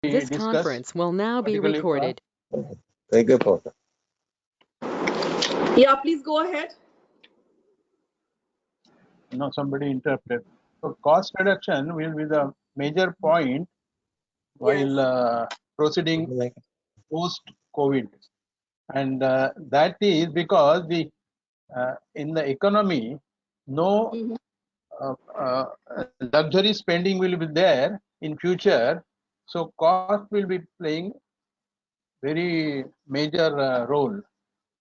This discuss conference will now be particularly recorded. Thank you, Professor. Yeah, please go ahead. No, somebody interrupted. So cost reduction will be the major point while proceeding post-COVID, and that is because the in the economy no luxury spending will be there in future, so cost will be playing very major role,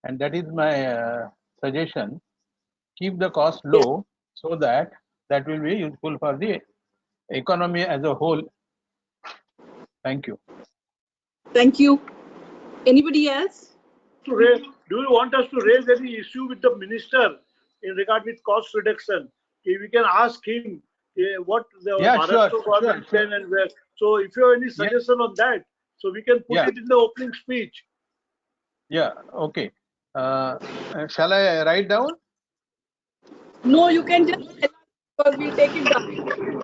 and that is my suggestion. Keep the cost low so that will be useful for the economy as a whole. Thank you. Thank you. Anybody else? Do you want us to raise any issue with the minister in regard with cost reduction? We can ask him what the Maharashtra government can and where. So if you have any suggestion on that, so we can put it in the opening speech. Yeah, okay. Shall I write down? No, you can just tell us because we'll take it down.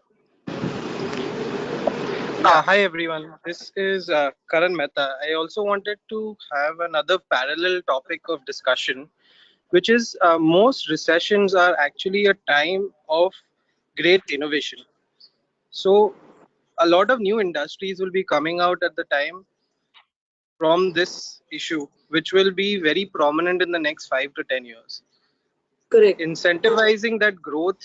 Hi everyone, this is Karan Mehta. I also wanted to have another parallel topic of discussion, which is most recessions are actually a time of great innovation. So a lot of new industries will be coming out at the time from this issue, which will be very prominent in the next 5 to 10 years. Correct. Incentivizing that growth,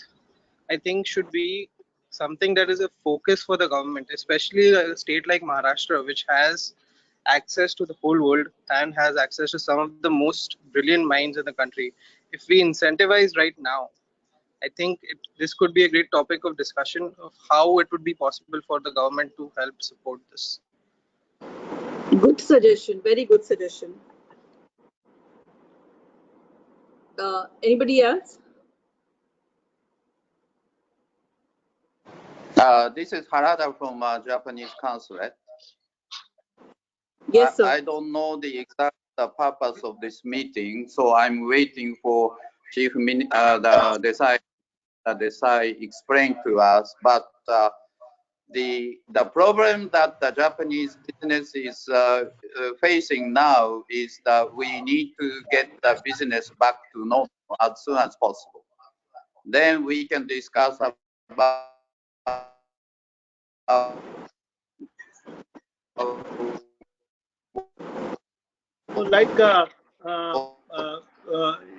I think, should be something that is a focus for the government, especially a state like Maharashtra, which has access to the whole world and has access to some of the most brilliant minds in the country. If we incentivize right now, I think this could be a great topic of discussion of how it would be possible for the government to help support this. Good suggestion. Very good suggestion. Anybody else? This is Harada from Japanese consulate. Yes, sir. I don't know the exact purpose of this meeting, so I'm waiting for Chief the Desai explain to us. But the problem that the Japanese business is facing now is that we need to get the business back to normal as soon as possible. Then we can discuss about like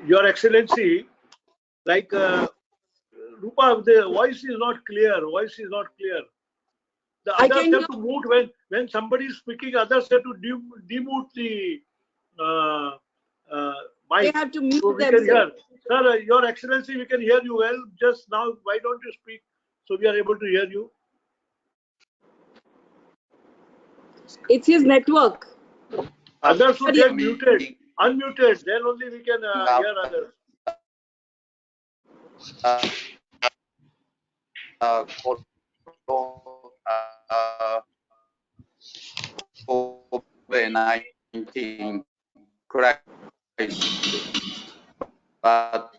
Your Excellency, like Rupa, the voice is not clear. Voice is not clear. The others have to mute when somebody is speaking. Others have to demute the mic. They have to mute so we themselves. can hear. Sir, Your Excellency, we can hear you well. Just now, why don't you speak so we are able to hear you? It's his network. Others should get muted, unmuted. Then only we can hear others. COVID-19 crisis, but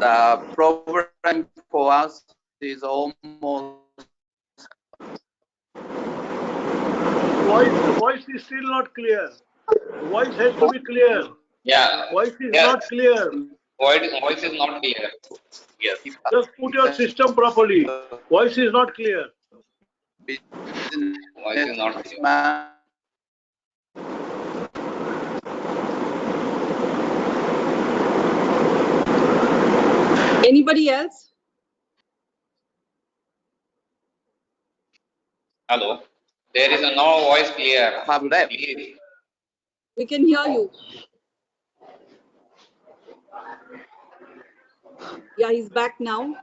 the problem for us is almost. Voice is still not clear. Voice has to be clear. Yeah. Voice is not clear. Voice is not clear. Yes. Just put your system properly. Voice is not clear. Voice is not clear. Anybody else? Hello. There is no voice clear. We can hear you. Yeah, he's back now.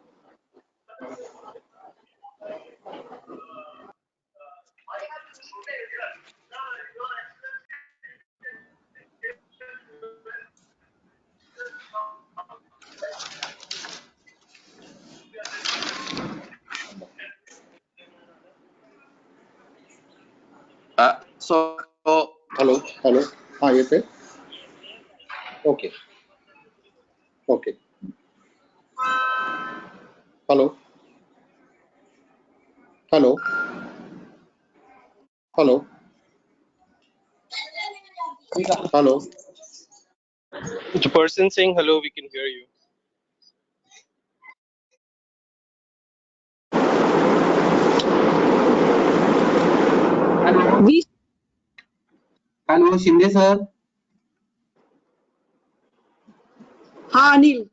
Hello. Yes, sir. Okay. Hello. Hello. Hello. Hello. The person saying hello, we can hear you. Hello. Hello, Shinde sir. हाँ अनिल.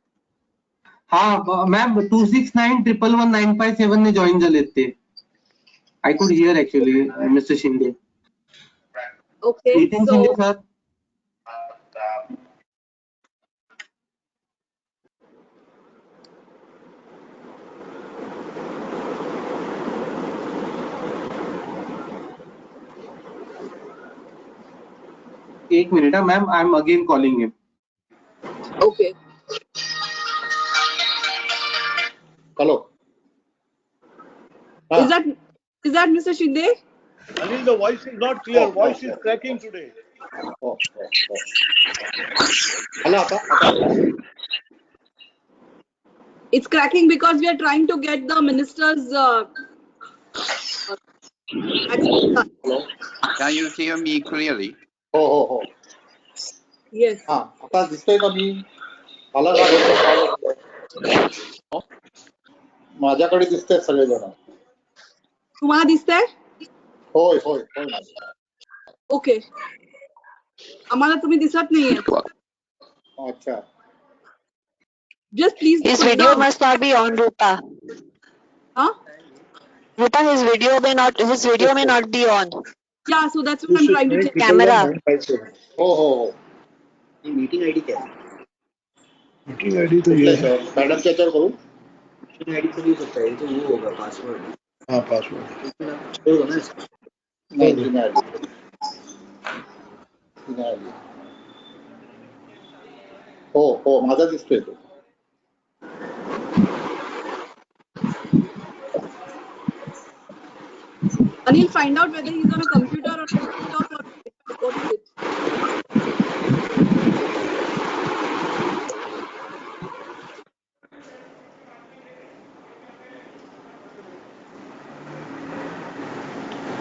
हाँ ma'am 26911195 ने join झालेत ते. I could hear actually, Mr. Shinde. Okay. Nitin So Shinde sir. एक minute, ma'am. I'm again calling him. okay. Hello. Is that Mr. Shinde? Anil, the voice is not clear. Oh, Voice oh, is cracking today. Oh. Hello, आता. It's cracking because we are trying to get the minister's. Hello. Can you hear me clearly? हो. Yes. हा, आता दिसतोय का मी? मला काय माझ्याकडे दिसतंय सगळेजण. तुम्हाला दिसतंय? होय. ओके. आम्हाला तुम्ही दिसत नाहीये. अच्छा. Just please. His video must not be on, Rupa. Huh? Rupa, his video may not be on. Yeah, so that's what I'm trying to check. Camera. हो. मीटिंग आईडी क्या है? मीटिंग आईडी तो ये है. मॅडम त्याच्यावर करू. Meeting ID से भी हो सकता है, तो वो होगा पासवर्ड. हाँ पासवर्ड. होगा ना इसका. नाही. हो माझा दिसतोय तो. Anil, find out whether he's on a computer or a laptop or what is it?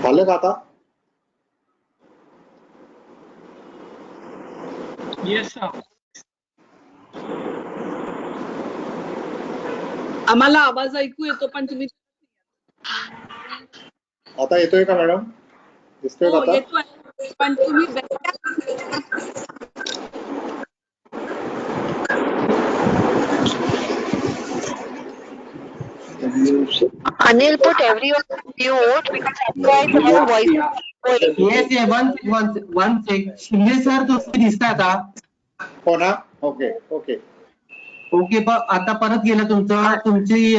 झालं का आता? Yes, sir. आम्हाला आवाज ऐकू येतो पण तुम्ही. आता येतोय का मॅडम? दिसतोय का हो आता? येतोय पण तुम्ही. Anil, put everyone on mute because otherwise our voice is going. Yes, one sec. Shinde sir तुम्ही दिसता आता. हो ना. ओके. ओके, आता परत गेलं तुमची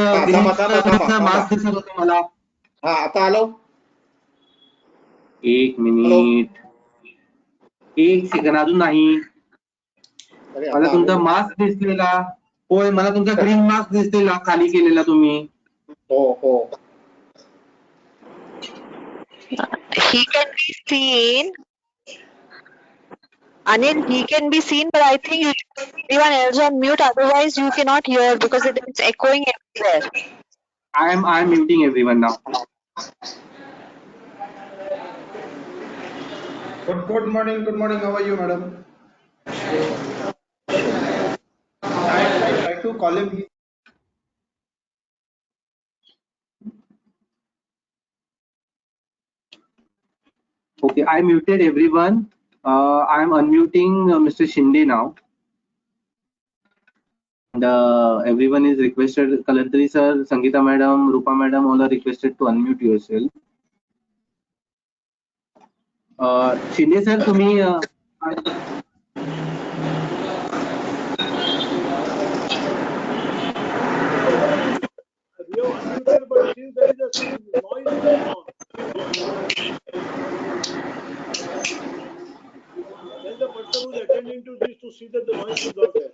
मास्क दिसत होतं मला. हा आता आलो. एक मिनिट. एक सेकंड अजून नाही. मला तुमचा मास्क दिसलेला. होय, मला तुमचा ग्रीन मास्क दिसलेला खाली केलेला तुम्ही. हो. He can be seen. Anil, he can be seen, but I think you should put everyone else on mute. Otherwise, you cannot hear because it is echoing everywhere. I am muting everyone now. Good morning. How are you, madam? I tried to call him. Okay, I muted everyone. I am unmuting Mr. Shinde now. And everyone is requested. Kalantari sir, Sangeeta madam, Rupa madam, all are requested to unmute yourself. Shinde sir, तुम्ही We have unmuted, but since there is some noise going on, tell the person who is attending to this to see that the noise is not there.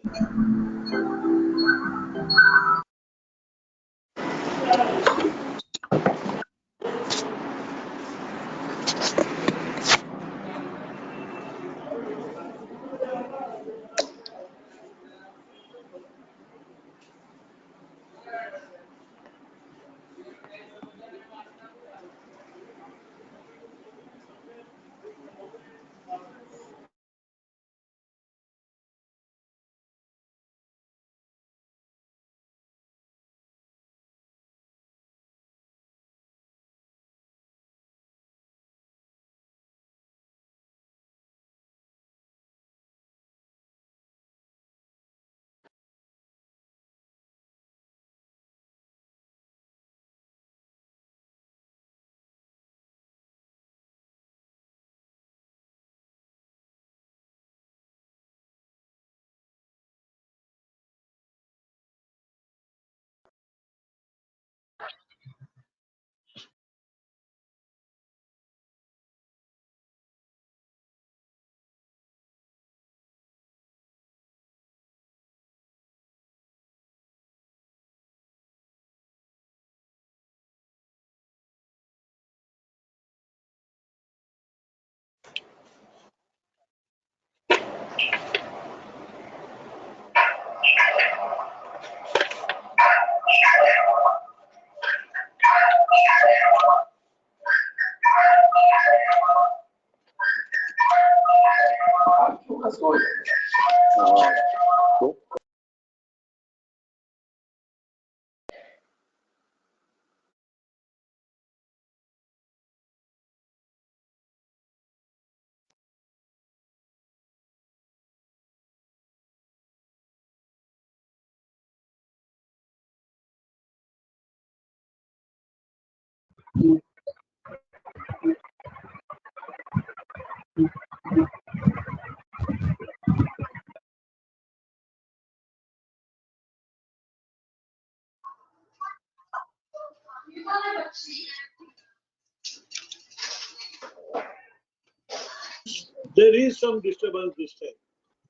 There is some disturbance this time.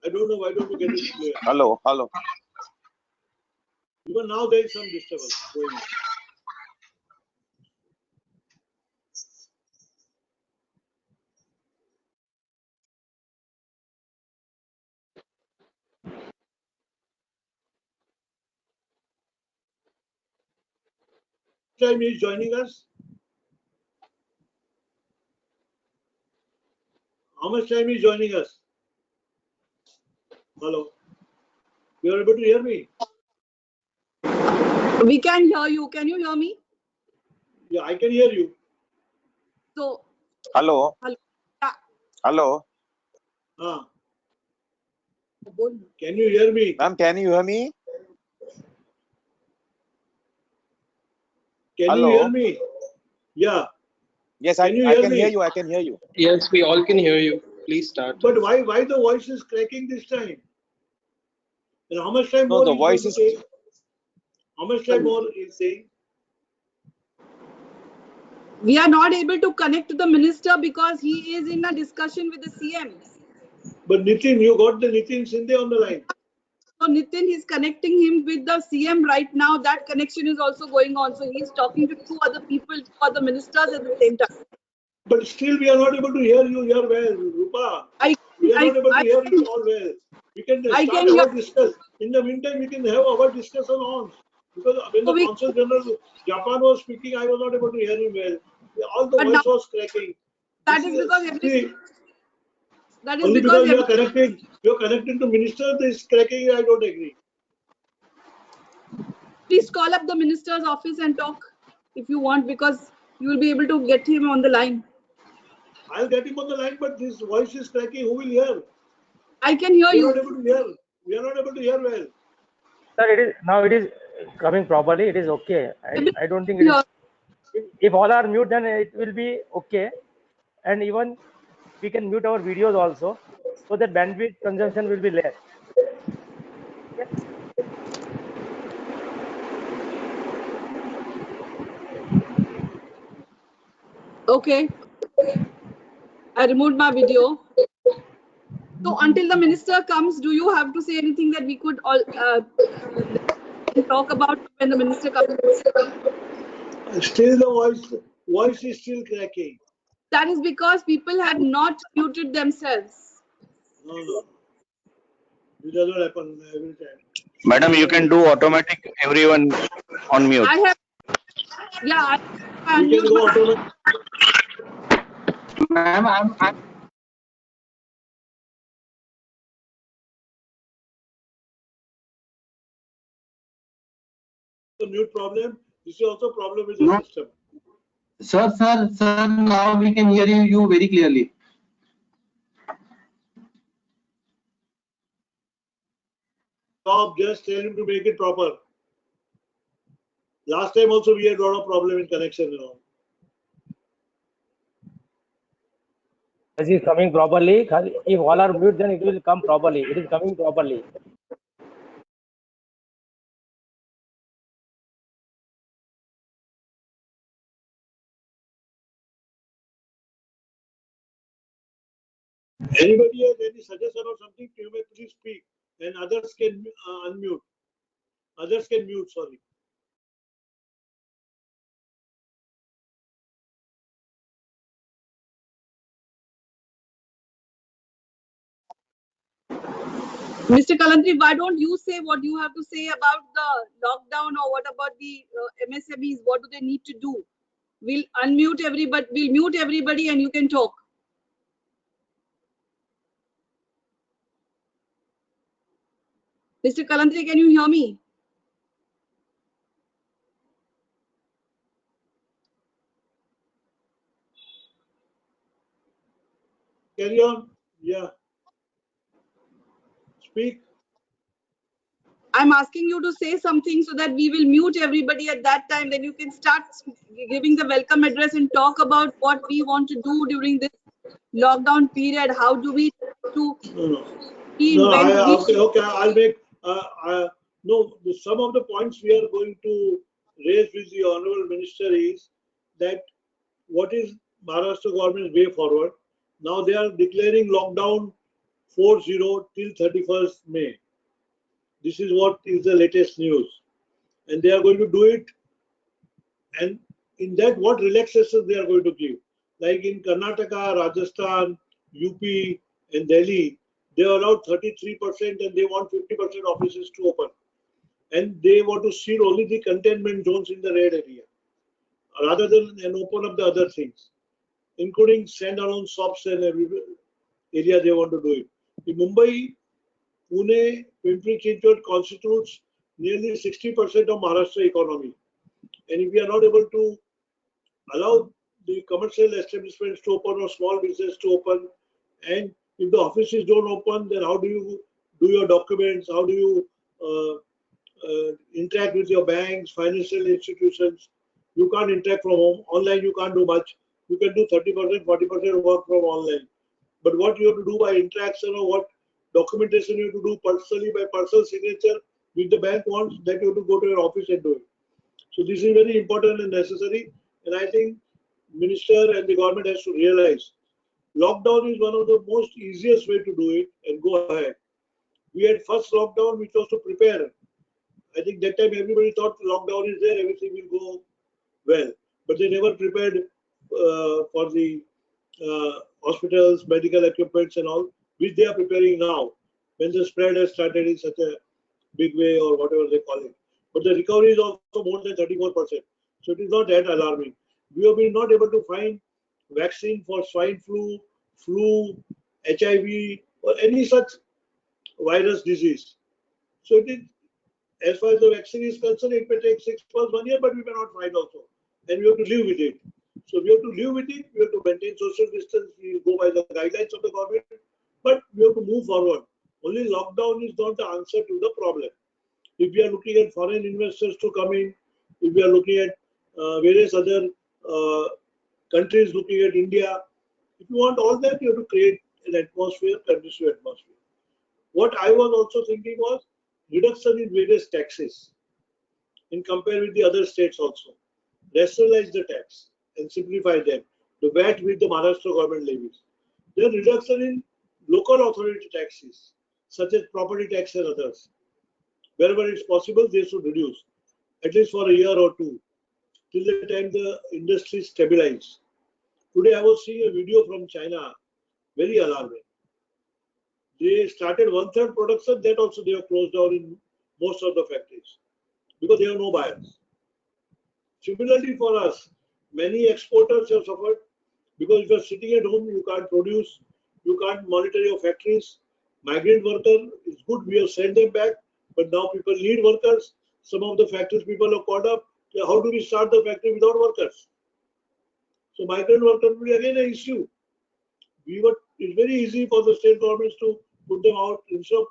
I don't know, why don't you get it clear? Hello, hello. Even now there is some disturbance going on. Time he is joining us? How much time is joining us? Hello? You are able to hear me? We can hear you. Can you hear me? Yeah, I can hear you. So, Hello. hello. Yeah. Hello. Can you hear me? Ma'am, can you hear me? Can Hello? you hear me? Yeah. Yes, Can I you hear can me? hear you. I can hear you. Yes, we all can hear you. Please start. But why the voice is cracking this time? And how much time No, more the is going voice to is take? How much time more is saying? We are not able to connect to the minister because he is in a discussion with the CM. But Nitin, you got the Nitin Shinde on the line. So Nitin is connecting him with the CM right now. That connection is also going on. So he's talking to two other people, two other ministers at the same time. But still we are not able to hear you here well, Rupa. We are not able to hear you all well. We can start our discussion. In the meantime, we can have our discussion on. Because when the Consul General Japan was speaking, I was not able to hear him well. All the voice was cracking. That is because only because you are connected to minister, this cracking, I don't agree. Please call up the minister's office and talk if you want, because you will be able to get him on the line. I'll get him on the line, but this voice is cracking. Who will hear? I can hear you. We are not able to hear. We are not able to hear well. Sir, it is coming properly. It is okay. I don't think it is. If all are mute, then it will be okay. And even we can mute our videos also, so that bandwidth consumption will be less. Okay. I removed my video. So until the minister comes, do you have to say anything that we could all talk about when the minister comes? Still the voice is still cracking. That is because people have not muted themselves. No. It doesn't happen every time. Madam, you can do automatic everyone on mute. I have, yeah, I you can go automatic. Ma'am, I'm the mute problem. This is also a problem with the system. Sir, now we can hear you very clearly. Stop, just tell him to make it proper. Last time also we had a lot of problem in connection and all. As is coming properly. If all are mute, then it will come properly. It is coming properly. Anybody has any suggestion or something, you may please speak, and others can unmute. Others can mute, sorry. Mr. Kalantri, why don't you say what you have to say about the lockdown, or what about the MSMEs? What do they need to do? We'll unmute everybody. We'll mute everybody, and you can talk. Mr. Kalantri, can you hear me? Carry on. Yeah. Speak. I'm asking you to say something so that we will mute everybody at that time. Then you can start giving the welcome address and talk about what we want to do during this lockdown period. How do we to Okay. I'll make. No, some of the points we are going to raise with the Honorable Minister is that what is Maharashtra government's way forward? Now they are declaring lockdown 4-0 till 31st May. This is what is the latest news. And they are going to do it. And in that, what relaxations they are going to give? Like in Karnataka, Rajasthan, UP, and Delhi, they allowed 33% and they want 50% offices to open. And they want to seal only the containment zones in the red area, rather than and open up the other things, including standalone shops and every area they want to do it. In Mumbai, Pune, Pimpri-Chinchwad constitutes nearly 60% of Maharashtra economy. And if we are not able to allow the commercial establishments to open or small business to open, and if the offices don't open, then how do you do your documents? How do you interact with your banks, financial institutions? You can't interact from home. Online, you can't do much. You can do 30%, 40% work from online. But what you have to do by interaction or what documentation you have to do personally by personal signature with the bank wants, that you have to go to your office and do it. So this is very important and necessary. And I think Minister and the government has to realize lockdown is one of the most easiest way to do it and go ahead. We had first lockdown which was to prepare. I think that time everybody thought lockdown is there, everything will go well. But they never prepared for the hospitals, medical equipments and all, which they are preparing now when the spread has started in such a big way or whatever they call it. But the recovery is also more than 34%. So it is not that alarming. We have been not able to find vaccine for swine flu, HIV, or any such virus disease. So it is, as far as the vaccine is concerned, it may take 6 months, 1 year, but we may not find also. And we have to live with it. So we have to live with it. We have to maintain social distance. We go by the guidelines of the government, but we have to move forward. Only lockdown is not the answer to the problem. If we are looking at foreign investors to come in, if we are looking at various other countries looking at India, if you want all that, you have to create an atmosphere, conducive atmosphere. What I was also thinking was reduction in various taxes in compare with the other states also. Rationalize the tax and simplify them. The VAT with the Maharashtra government levies. Then reduction in local authority taxes, such as property tax and others. Wherever it's possible, they should reduce, at least for a year or two, till the time the industry stabilizes. Today I was seeing a video from China, very alarming. They started 1/3 production, that also they have closed down in most of the factories because they have no buyers. Similarly for us, many exporters have suffered because if you are sitting at home, you can't produce, you can't monitor your factories. Migrant worker is good, we have sent them back, but now people need workers. Some of the factories people have called up, how do we start the factory without workers? So migrant workers will be again an issue. It's very easy for the state governments to put them out. Instead of,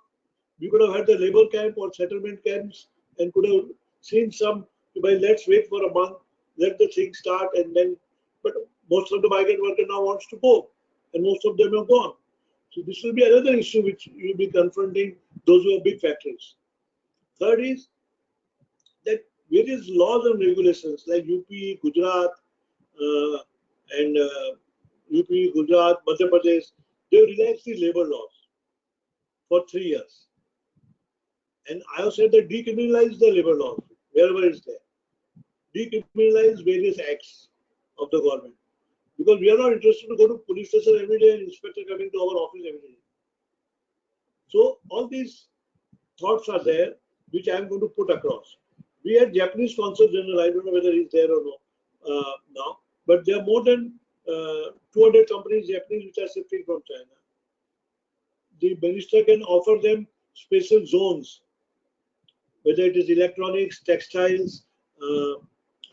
we could have had the labor camp or settlement camps and could have seen some, by let's wait for a month, let the thing start and then, but most of the migrant worker now wants to go and most of them have gone. So this will be another issue which will be confronting those who have big factories. Third is that various laws and regulations like UP, Gujarat, and UP, Gujarat, Madhya Pradesh, they relaxed the labor laws for 3 years. And I have said that decriminalize the labor laws wherever it's there. Decriminalize various acts of the government. Because we are not interested to go to police station every day and inspector coming to our office every day. So all these thoughts are there, which I am going to put across. We had Japanese Consul General, I don't know whether he's there or no now, but there are more than 200 companies, Japanese, which are shifting from China. The minister can offer them special zones whether it is electronics, textiles,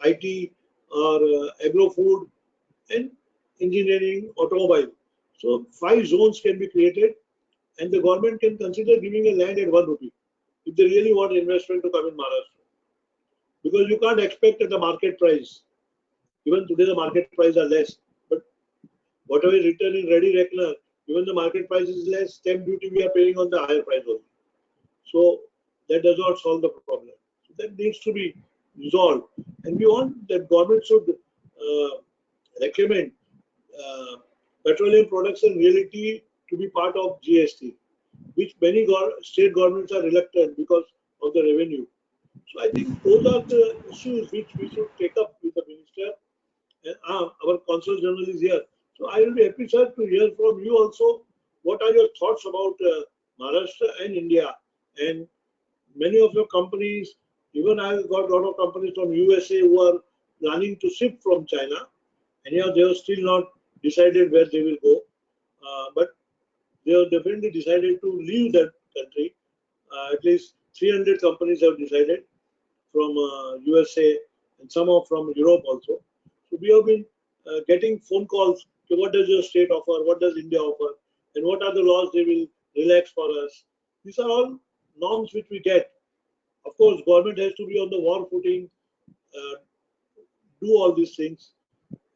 IT, or agro-food, and engineering, automobile. So 5 zones can be created, and the government can consider giving a land at 1 rupee if they really want investment to come in Maharashtra. Because you can't expect at the market price. Even today the market price are less, but whatever is written in ready reckoner, even the market price is less, stamp duty we are paying on the higher price only. So that does not solve the problem. So that needs to be resolved, and we want that government should recommend petroleum products and realty to be part of GST, which many state governments are reluctant because of the revenue. So I think those are the issues which we should take up with the minister. And our consul general is here. So I will be happy, sir, to hear from you also. What are your thoughts about Maharashtra and India? And many of your companies, even I got a lot of companies from USA who are planning to ship from China. Anyhow, they have still not decided where they will go. But they have definitely decided to leave that country. At least 300 companies have decided from USA and some are from Europe also. So we have been getting phone calls to what does your state offer, what does India offer, and what are the laws they will relax for us. These are all norms which we get. Of course, government has to be on the war footing, do all these things,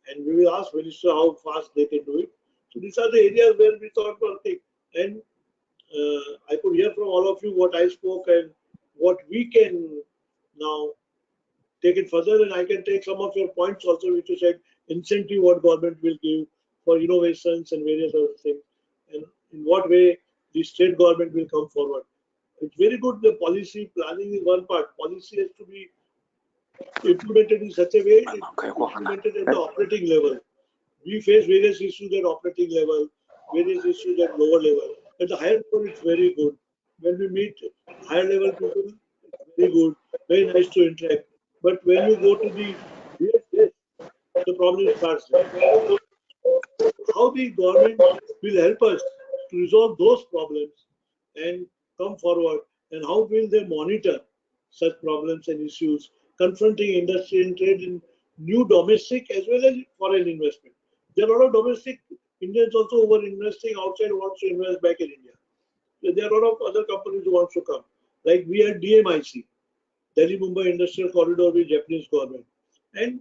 and we will ask minister how fast they can do it. So these are the areas where we thought working, and I could hear from all of you what I spoke and what we can now take it further, and I can take some of your points also, which you said incentive what government will give for innovations and various other things, and in what way the state government will come forward. It's very good. The policy planning is one part. Policy has to be implemented in such a way it's implemented at the operating level. We face various issues at operating level, various issues at lower level. At the higher level, it's very good. When we meet higher level people, it's very good, very nice to interact. But when you go to the real stage, the problem starts there. So how the government will help us to resolve those problems and come forward, and how will they monitor such problems and issues confronting industry and trade in new domestic as well as foreign investment. There are a lot of domestic Indians also who are investing outside who wants to invest back in India. There are a lot of other companies who want to come. Like we had DMIC, Delhi Mumbai Industrial Corridor with Japanese government. And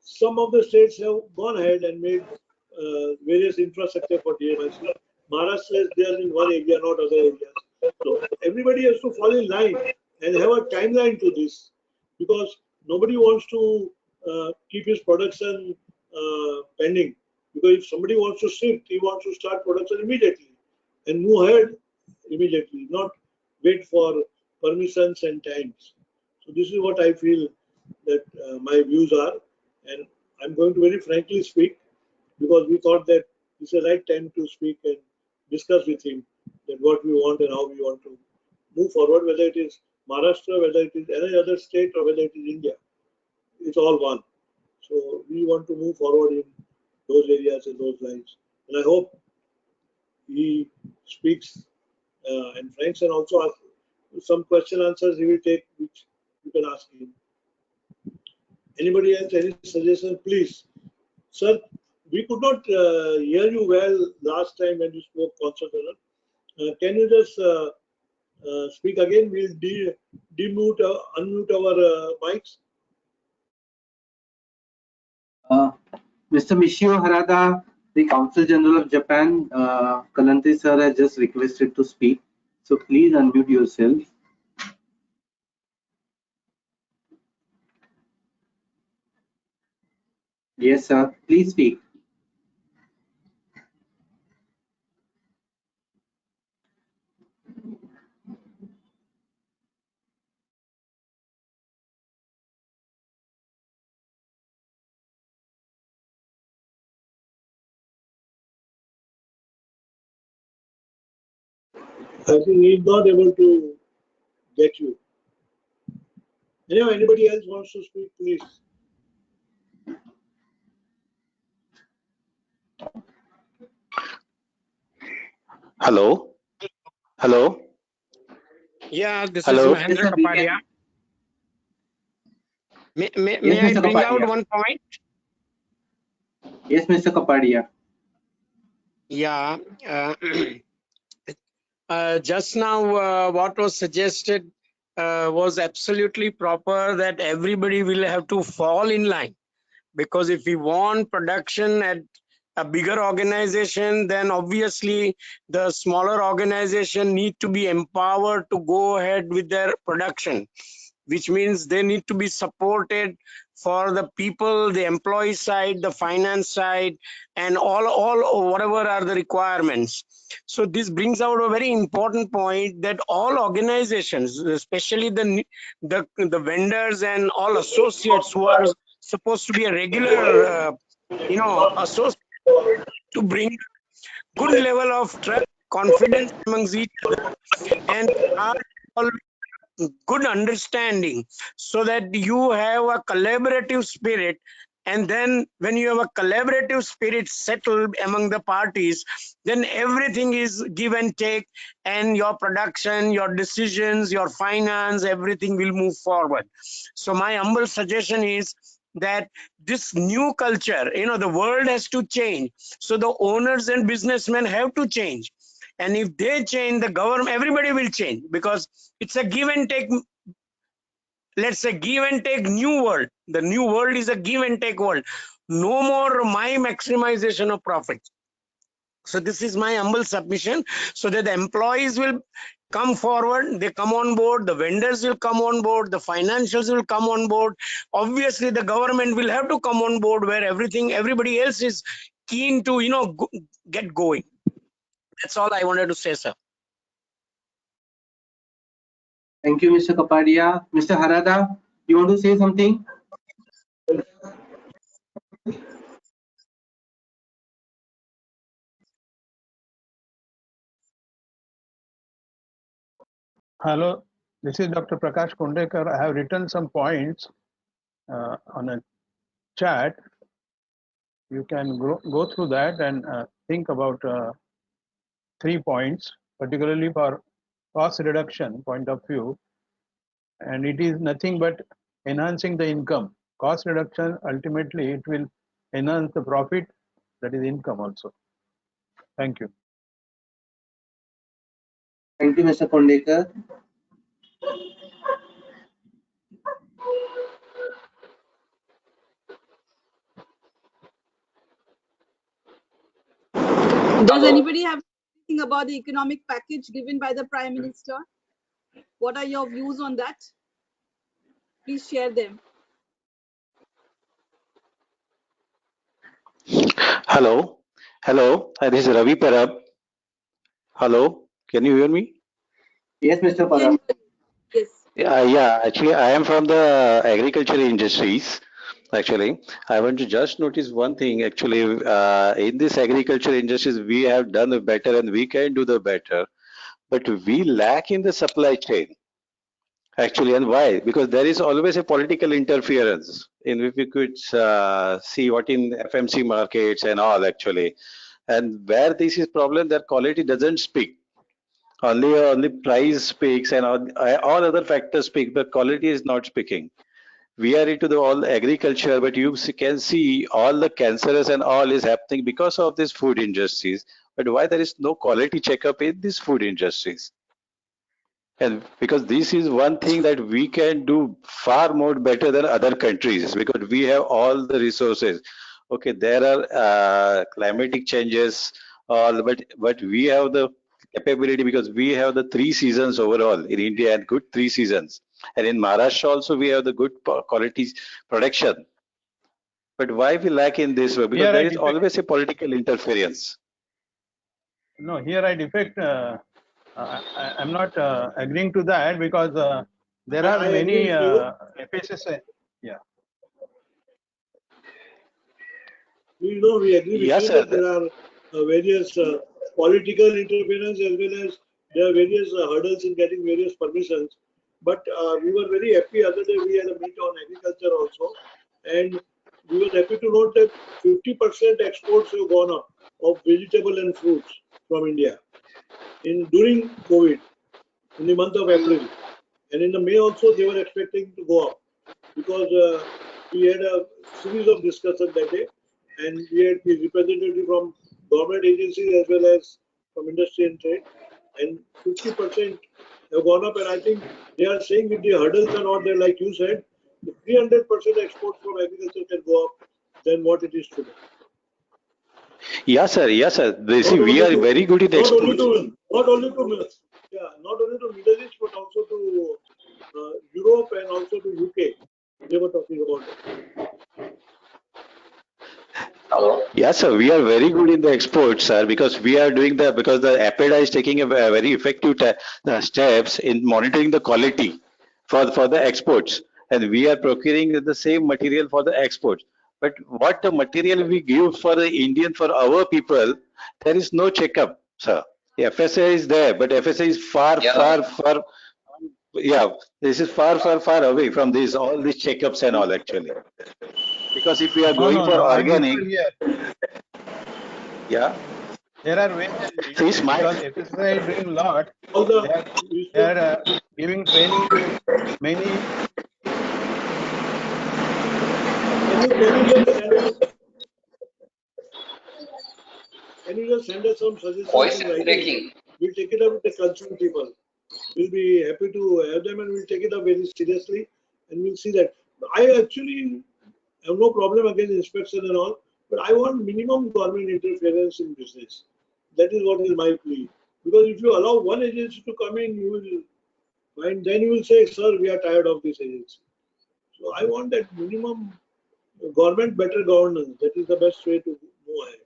some of the states have gone ahead and made various infrastructure for DMIC. Maharashtra is there in one area, not other areas. So everybody has to fall in line and have a timeline to this, because nobody wants to keep his production pending. Because if somebody wants to shift, he wants to start production immediately and move ahead immediately, not wait for permissions and times. So this is what I feel that my views are, and I'm going to very frankly speak, because we thought that this is the right time to speak and discuss with him that what we want and how we want to move forward, whether it is Maharashtra, whether it is any other state, or whether it is India. It's all one. So we want to move forward in those areas and those lines. And I hope he speaks and franks, and also ask some question answers he will take, which you can ask him. Anybody else, any suggestion, please? Sir, we could not hear you well last time when you spoke, Consul General. Can you just speak again? We'll unmute our mics. Mr. Michio Harada, the Consul General of Japan, Kalante sir has just requested to speak. So please unmute yourself. Yes, sir. Please speak. I think he's not able to get you. Anyway, anybody else wants to speak, please? Hello. Hello. Yeah, this Hello. is Mahendra Kapadia. May Mr. I bring out Kapadia. one point? Yes, Mr. Kapadia. Yeah. Just now, what was suggested was absolutely proper, that everybody will have to fall in line. Because if we want production at a bigger organization, then obviously the smaller organization need to be empowered to go ahead with their production, which means they need to be supported for the people, the employee side, the finance side, and all whatever are the requirements. So this brings out a very important point, that all organizations, especially the vendors and all associates who are supposed to be a regular associate, to bring good level of trust, confidence amongst each other, and start good understanding, so that you have a collaborative spirit. And then when you have a collaborative spirit settled among the parties, then everything is give and take, and your production, your decisions, your finance, everything will move forward. So my humble suggestion is that this new culture, the world has to change. So the owners and businessmen have to change. And if they change, the government, everybody will change, because it's a give and take. Let's say give and take new world. The new world is a give and take world. No more my maximization of profit. So this is my humble submission, so that the employees will come forward, they come on board, the vendors will come on board, the financials will come on board. Obviously the government will have to come on board, where everybody else is keen to get going. That's all I wanted to say, sir. Thank you, Mr. Kapadia. Mr. Harada, you want to say something? Hello, this is Dr. Prakash Kondekar. I have written some points on a chat. You can go through that and think about 3 points, particularly for cost reduction point of view. And it is nothing but enhancing the income. Cost reduction, ultimately, it will enhance the profit, that is income also. Thank you. Thank you, Mr. Kondekar. Does anybody have anything about the economic package given by the Prime Minister? What are your views on that? Please share them. Hello. This is Ravi Parab. Hello. Can you hear me? Yes, Mr. Parab. Yes. Yeah. Actually, I am from the agriculture industries. Actually, I want to just notice one thing. Actually, in this agriculture industries, we have done the better and we can do the better, but we lack in the supply chain. Actually, and why? Because there is always a political interference. In if you could see what in FMC markets and all actually, and where this is problem, that quality doesn't speak. Only price speaks, and all other factors speak, but quality is not speaking. We are into the all agriculture, but you can see all the cancerous and all is happening because of this food industries. But why there is no quality checkup in these food industries? And because this is one thing that we can do far more better than other countries, because we have all the resources. Okay, there are climatic changes, all, but we have the capability, because we have the 3 seasons overall in India, and good 3 seasons. And in Maharashtra also we have the good quality production. But why we lack in this way? Because there is always a political interference. No, here I defect. I'm not agreeing to that, because there are many FSSA. Yeah. We agree with Yes, you sir. that there are various political interference, as well as there are various hurdles in getting various permissions. But we were very happy. Other day we had a meet on agriculture also, and we were happy to note that 50% exports have gone up of vegetable and fruits from India during COVID, in the month of April, and in the May also they were expecting to go up. because we had a series of discussions that day, and we had the representative from government agencies as well as from industry and trade, and 50% have gone up, and I think they are saying if the hurdles are not there, like you said, the 300% exports from agriculture can go up than what it is today. Yes, sir. Yes, sir. See, we are very good in Not exports. not only to Middle East, but also to Europe and also to UK. They were talking about it. Yes, sir. We are very good in the exports, sir, because we are doing because the APEDA is taking a very effective steps in monitoring the quality for the exports, and we are procuring the same material for the exports. But what the material we give for the Indian, for our people, there is no checkup, sir. The FSA is there, but FSA is far, far. Yeah, this is far away from this all these checkups and all actually. Because if we are going for organic, yeah, there are ways. so it's my Because FSI is doing a lot. They are giving training to many. Can you just send us some suggestions? Voice is breaking. We'll take it up with the concerned people. We'll be happy to have them, and we'll take it up very seriously, and we'll see that. I actually have no problem against inspection and all, but I want minimum government interference in business. That is what is my plea. Because if you allow one agency to come in, you will find, then you will say, sir, we are tired of this agency. So I want that minimum government better governance. That is the best way to move ahead.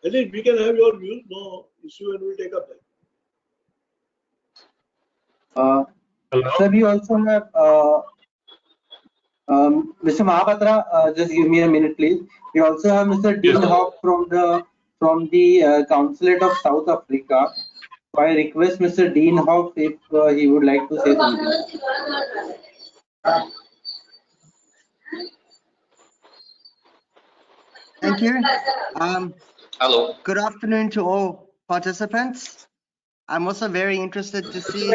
At least we can have your views, no issue, and we'll take up that. Sir, we also have Mr. Mahapatra. Just give me a minute, please. We also have Mr. Dean Hoff from the Consulate of South Africa. So I request Mr. Dean Hoff if he would like to say something. Thank you. Hello. Good afternoon to all participants. I'm also very interested to see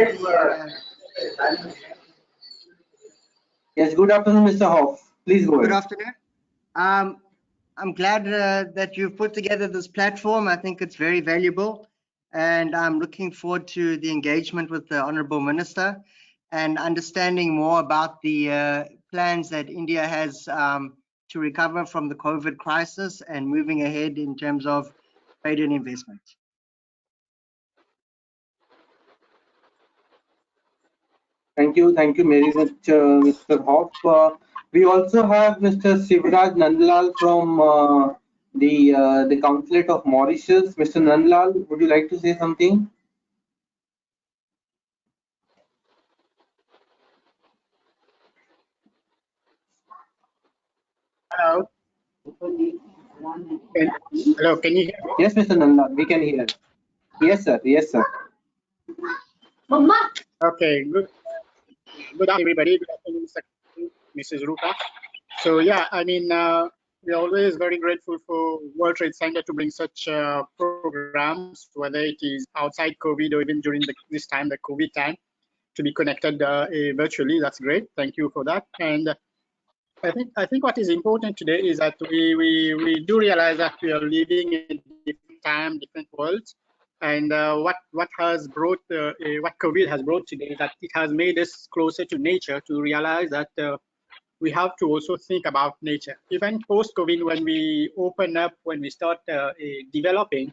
Yes, good afternoon, Mr. Hoff. Please go ahead. Good afternoon. I'm glad that you've put together this platform. I think it's very valuable, and I'm looking forward to the engagement with the Honorable Minister and understanding more about the plans that India has to recover from the COVID crisis and moving ahead in terms of trade and investment. Thank you, Mr. Hoff. We also have Mr. Sivraj Nandlal from the Consulate of Mauritius. Mr. Nandlal, would you like to say something? Hello. Hello, can you hear me? Yes, Mr. Nandlal, we can hear. Yes, sir. Yes, sir. Okay, good afternoon, everybody. Good afternoon, Mrs. Rupa. So yeah, I mean, we're always very grateful for World Trade Center to bring such programs, whether it is outside COVID or even during this time, the COVID time, to be connected virtually. That's great. Thank you for that. And I think what is important today is that we do realize that we are living in different time, different worlds. And what has brought what COVID has brought today is that it has made us closer to nature, to realize that we have to also think about nature. Even post-COVID, when we open up, when we start developing,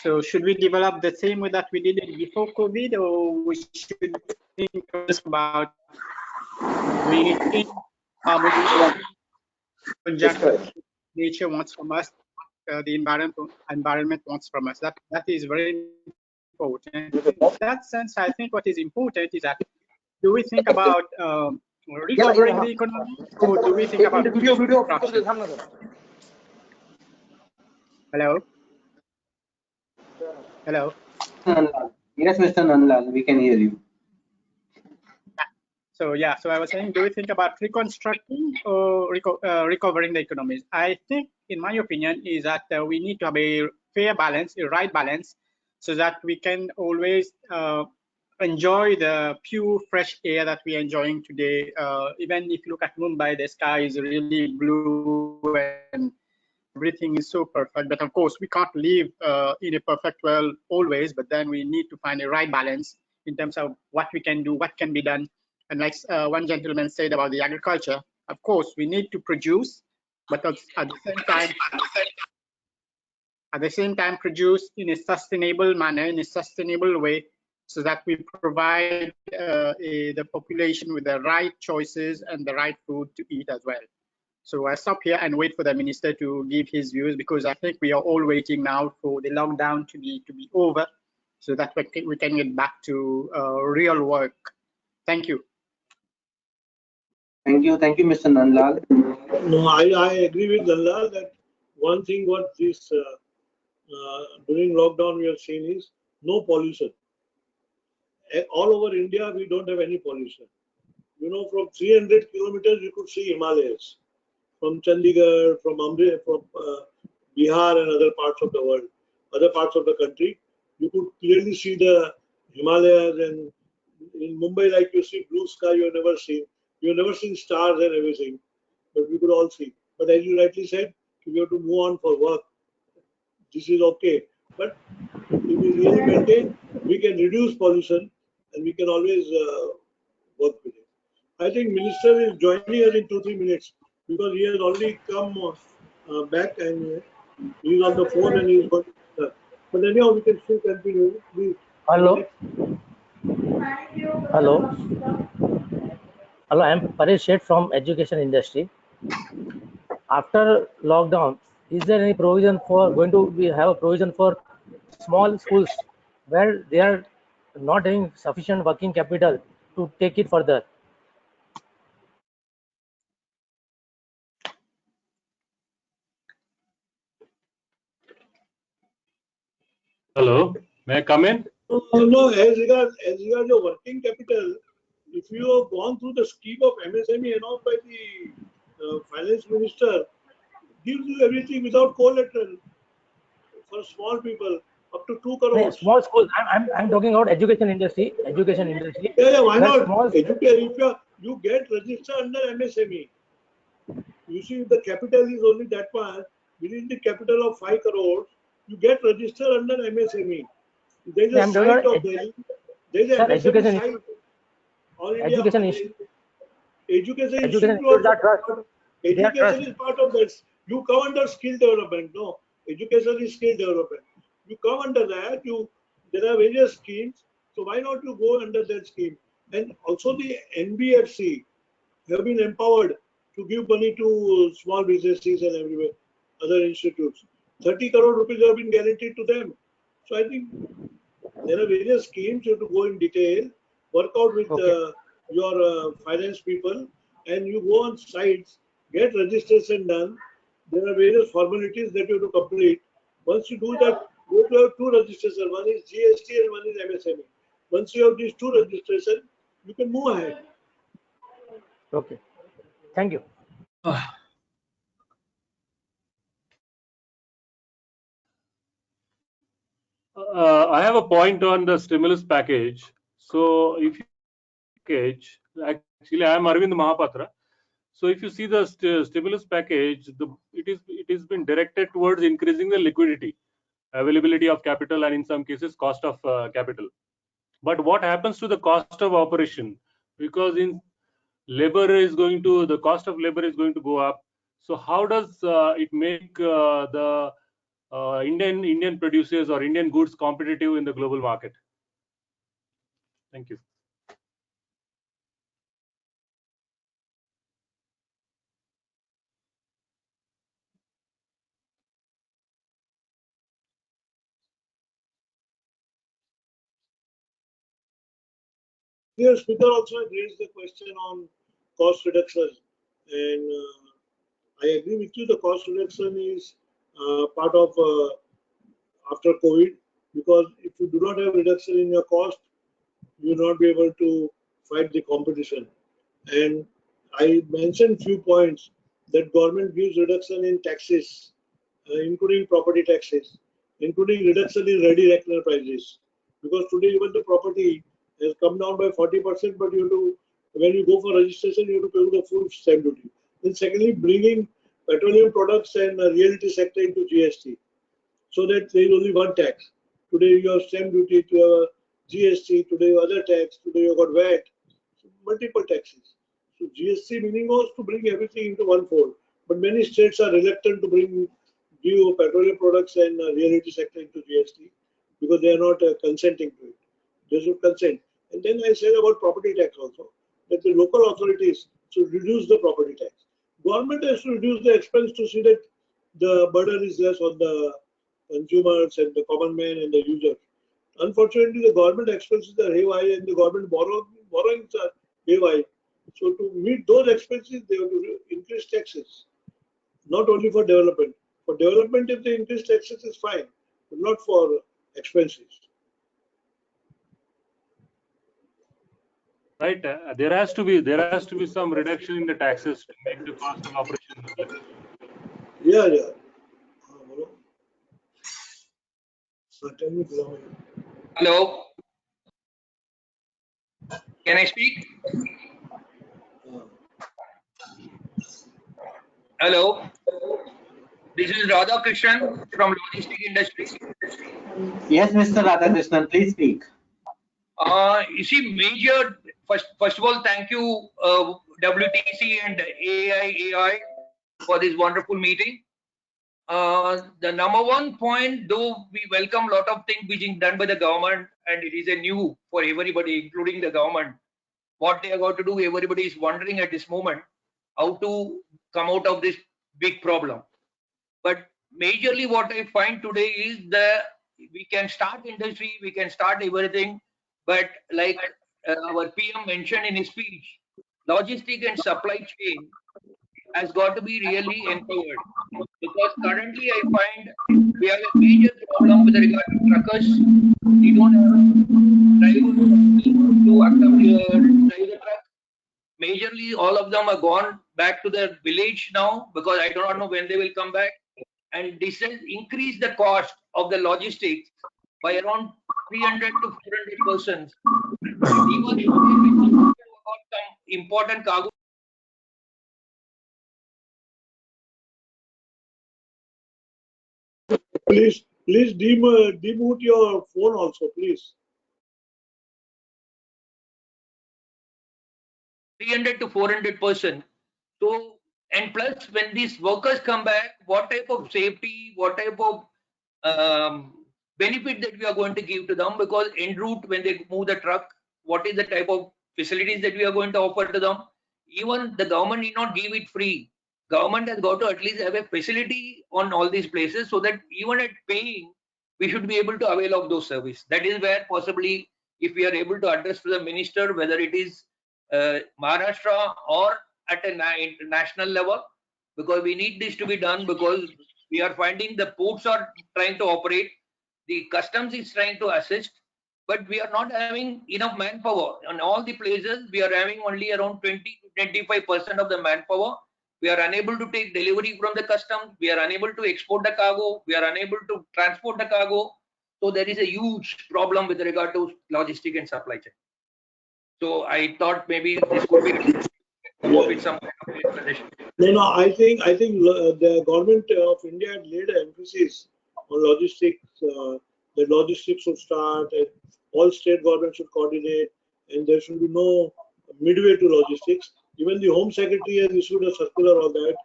so should we develop the same way that we did it before COVID, or we should think about doing it in conjunction nature wants from us, the environment wants from us. That is very important. In that sense, I think what is important is that do we think about recovering the economy, or do we think about Hello? Hello? Yes, Mr. Nandlal, we can hear you. So yeah, so I was saying, do we think about reconstructing or recovering the economies? I think, in my opinion, is that we need to have a fair balance, a right balance, so that we can always enjoy the pure fresh air that we are enjoying today. Even if you look at Mumbai, the sky is really blue and everything is so perfect. But of course, we can't live in a perfect world always, but then we need to find a right balance in terms of what we can do, what can be done. And like one gentleman said about the agriculture, of course, we need to produce, but at the same time produce in a sustainable manner, in a sustainable way, so that we provide the population with the right choices and the right food to eat as well. So I stop here and wait for the minister to give his views, because I think we are all waiting now for the lockdown to be over, so that we can get back to real work. Thank you. Thank you, Mr. Nandlal. No, I agree with Nandlal that one thing what this during lockdown we have seen is no pollution. All over India, we don't have any pollution. You know, from 300 kilometers, you could see Himalayas. From Chandigarh, from Bihar and other parts of the world, other parts of the country, you could clearly see the Himalayas. And in Mumbai, like you see blue sky, you have never seen. You have never seen stars and everything, but we could all see. But as you rightly said, we have to move on for work. This is okay. But if we really maintain, we can reduce pollution and we can always work with it. I think Minister is joining us in 2-3 minutes, because he has already come back and he's on the phone and he's going to. But anyhow, we can still continue. Please. Hello. Hello. Hello, I am Paresh Sheth from education industry. After lockdown, is there any provision for we have a provision for small schools where they are not having sufficient working capital to take it further? Hello, may I come in? No, as regards your working capital, if you have gone through the scheme of MSME announced by the finance minister, gives you everything without collateral for small people up to 2 crores. Small schools. I'm talking about education industry. Education industry. Yeah, why not? Education. If you get registered under MSME, you see the capital is only that much. Within the capital of 5 crores, you get registered under MSME. There is a site of Delhi. There is an MSME site. All India. Education is part of that. You come under skill development. No, education is skill development. You come under that. There are various schemes. So why not you go under that scheme? And also the NBFC have been empowered to give money to small businesses and everywhere, other institutes. 30 crore rupees have been guaranteed to them. So I think there are various schemes. You have to go in detail, work out with your finance people, and you go on sites, get registration done. There are various formalities that you have to complete. Once you do that, you have to have 2 registrations. One is GST and one is MSME. Once you have these 2 registrations, you can move ahead. Okay. Thank you. I have a point on the stimulus package. So if you package, actually I am Arvind Mahapatra. So if you see the stimulus package, it has been directed towards increasing the liquidity, availability of capital, and in some cases cost of capital. But what happens to the cost of operation? Because in the cost of labor is going to go up. So how does it make the Indian producers or Indian goods competitive in the global market? Thank you. Here, Speaker also raised the question on cost reduction, and I agree with you. The cost reduction is part of after COVID, because if you do not have reduction in your cost, you will not be able to fight the competition. And I mentioned few points that government gives reduction in taxes, including property taxes, including reduction in ready reckoner prices, because today even the property has come down by 40%, but you have to, when you go for registration, you have to pay the full stamp duty. Then secondly, bringing petroleum products and realty sector into GST, so that there is only one tax. Today you have stamp duty, to have GST, today you have other tax, today you have got VAT, so multiple taxes. So GST meaning was to bring everything into one fold. But many states are reluctant to give petroleum products and realty sector into GST because they are not consenting to it. They should consent. And then I said about property tax also, that the local authorities should reduce the property tax. Government has to reduce the expense to see that the burden is less on the consumers and the common man and the users. Unfortunately, the government expenses are haywire and the government borrowings are haywire. So to meet those expenses, they have to increase taxes. Not only for development. For development, if they increase taxes, is fine, but not for expenses. Right. There has to be some reduction in the taxes to make the cost of operation less. Yeah, yeah. Hello. Can I speak? Hello. This is Radhakrishnan from Logistic Industry. Yes, Mr. Radhakrishnan, please speak. You see, major, first of all, thank you, WTC and AI for this wonderful meeting. The number one point, though we welcome a lot of things being done by the government, and it is a new for everybody, including the government. What they are going to do, everybody is wondering at this moment how to come out of this big problem. But majorly what I find today is we can start industry, we can start everything, but like our PM mentioned in his speech, logistic and supply chain has got to be really empowered. Because currently I find we have a major problem with regard to truckers. We don't have drivers to drive the truck. Majorly all of them are gone back to their village now because I do not know when they will come back. And this has increased the cost of the logistics by around 300 to 400%. Even if we talk about some important cargo. Please demute your phone also, please. 300 to 400%. So, and plus when these workers come back, what type of safety, what type of benefit that we are going to give to them, because en route when they move the truck, what is the type of facilities that we are going to offer to them? Even the government need not give it free. Government has got to at least have a facility on all these places so that even at paying, we should be able to avail of those services. That is where possibly if we are able to address to the minister, whether it is Maharashtra or at a international level, because we need this to be done, because we are finding the ports are trying to operate, the customs is trying to assist, but we are not having enough manpower. On all the places, we are having only around 20 to 25% of the manpower. We are unable to take delivery from the customs. We are unable to export the cargo. We are unable to transport the cargo. So there is a huge problem with regard to logistic and supply chain. So I thought maybe this could be come up with some kind of suggestion. No, I think the government of India had laid an emphasis on logistics. The logistics should start, and all state governments should coordinate, and there should be no midway to logistics. Even the Home Secretary has issued a circular on that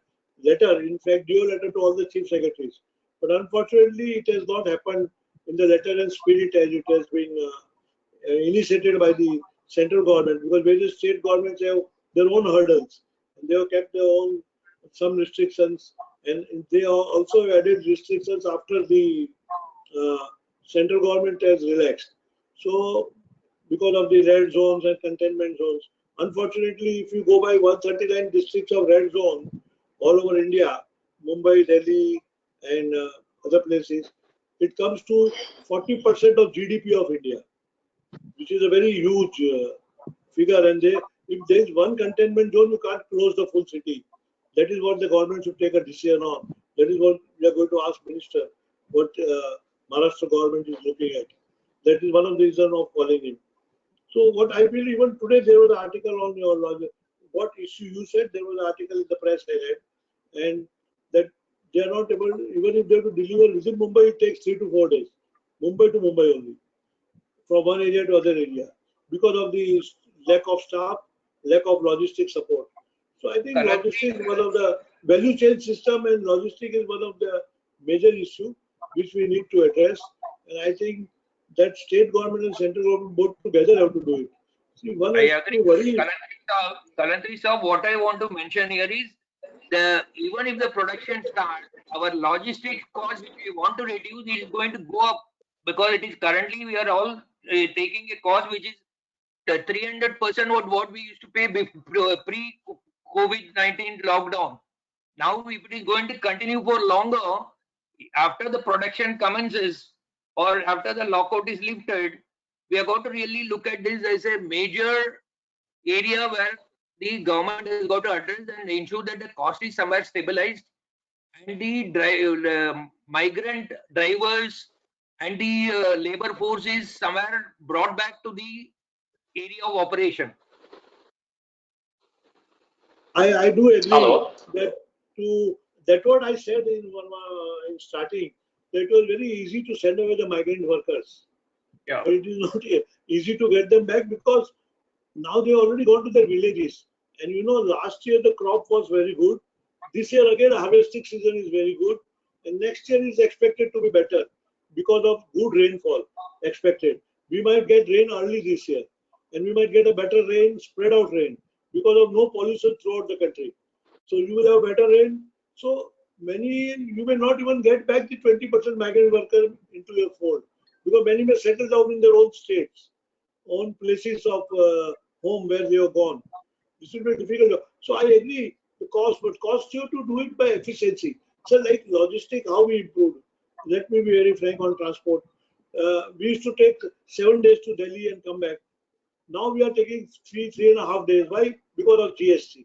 letter, in fact, due letter to all the chief secretaries. But unfortunately, it has not happened in the letter and spirit as it has been initiated by the central government, because various state governments have their own hurdles and they have kept their own some restrictions, and they also added restrictions after the central government has relaxed. So because of the red zones and containment zones, unfortunately, if you go by 139 districts of red zone all over India, Mumbai, Delhi and other places, it comes to 40% of GDP of India, which is a very huge figure. And if there is one containment zone, you can't close the full city. That is what the government should take a decision on. That is what we are going to ask Minister, what Maharashtra government is looking at. That is one of the reasons of calling him. So what I feel, even today there was an article on your what issue you said, there was an article in the press I read, and that they are not able, even if they have to deliver within Mumbai, it takes 3 to 4 days. Mumbai to Mumbai only, from one area to other area, because of the lack of staff, lack of logistic support. So I think logistics is one of the value chain system, and logistics is one of the major issue which we need to address. And I think that state government and central government both together have to do it. See, one I has agree. to worry. Kalantri sir, what I want to mention here is even if the production starts, our logistics cost, if we want to reduce, it is going to go up, because it is currently we are all taking a cost which is 300% what we used to pay pre-COVID-19 lockdown. Now, if it is going to continue for longer, after the production commences or after the lockout is lifted, we are going to really look at this as a major area where the government has got to address and ensure that the cost is somewhere stabilized, and the migrant drivers and the labor force is somewhere brought back to the area of operation. I do agree. Hello. That what I said in starting, that it was very easy to send away the migrant workers. Yeah. But it is not easy to get them back, because now they already gone to their villages. And you know, last year the crop was very good. This year again, harvesting season is very good. And next year is expected to be better because of good rainfall expected. We might get rain early this year, and we might get a better rain, spread out rain, because of no pollution throughout the country. So you will have better rain. So you may not even get back the 20% migrant worker into your fold, because many may settle down in their own states, own places of home where they are gone. This will be difficult. So I agree the cost, but cost you to do it by efficiency. So like logistic, how we improved. Let me be very frank on transport. We used to take 7 days to Delhi and come back. Now we are taking 3.5 days. Why? Because of GST.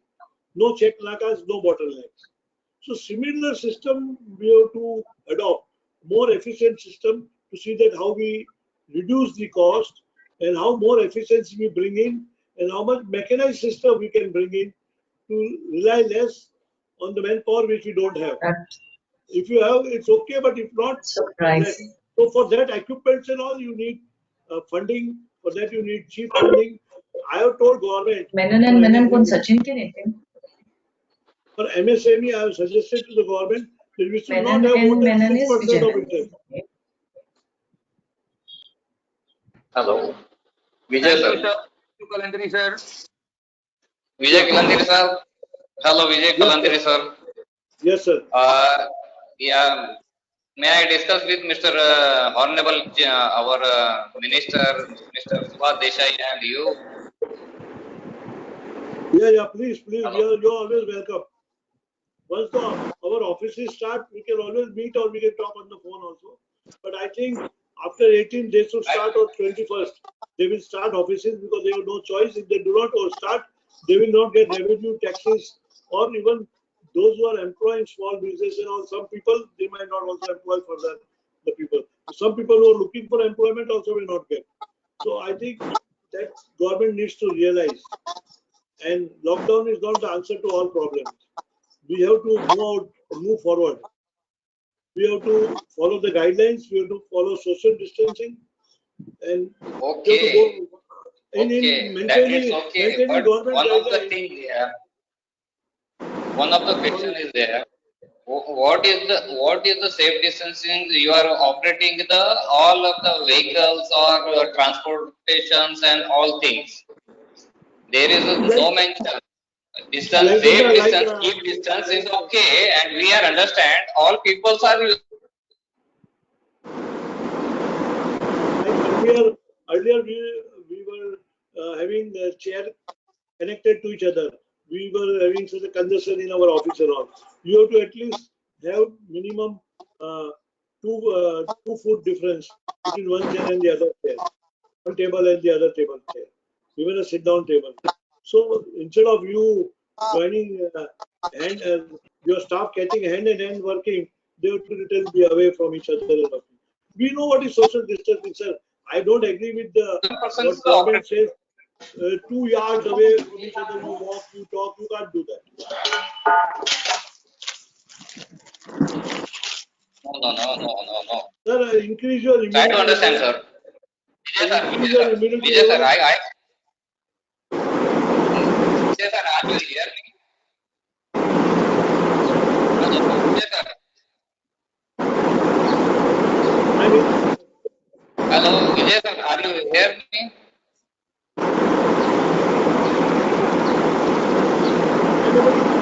No check nakas, no bottlenecks. So similar system we have to adopt, more efficient system to see that how we reduce the cost and how more efficiency we bring in, and how much mechanized system we can bring in to rely less on the manpower which we don't have. If you have, it's okay, but if not, less. So for that equipment and all, you need funding. For that, you need cheap funding. I have told government. For MSME, I have suggested to the government that we should not have more than 6% of interest. Hello. Vijay sir. Kalantri sir. Vijay Kalantri sir. Hello, Vijay Kalantri sir. Yes, sir. Yeah. May I discuss with Mr. Honorable, our Minister, Mr. Subhash Desai, and you? Yeah, please. You're always welcome. Once our offices start, we can always meet or we can talk on the phone also. But I think after 18th, they should start on 21st. They will start offices because they have no choice. If they do not start, they will not get revenue, taxes, or even those who are employing small business and all. Some people, they might not also employ for the people. Some people who are looking for employment also will not get. So I think that government needs to realize. And lockdown is not the answer to all problems. We have to move forward. We have to follow the guidelines. We have to follow social distancing, and okay. In maintaining But government one of the guidelines. things one of the question is there. What is the safe distancing? You are operating all of the vehicles or transportations and all things. There is no mention. Distance, safe distance, keep distance is okay, and we are understand. All people are. Earlier we were having a chair connected to each other. We were having such a congestion in our office and all. You have to at least have minimum 2 foot difference between one chair and the other chair, one table and the other table chair, even a sit-down table. So instead of you joining your staff catching hand in hand working, they have to little be away from each other and working. We know what is social distancing, sir. I don't agree with what government says. 2 yards away from each other, you walk, you talk, you can't do that. No. Sir, increase your immunity. Try to understand, sir. Increase your immunity. Vijay sir, Vijay sir, are you hear me? Vijay sir. Hello, Vijay sir, are you hear me?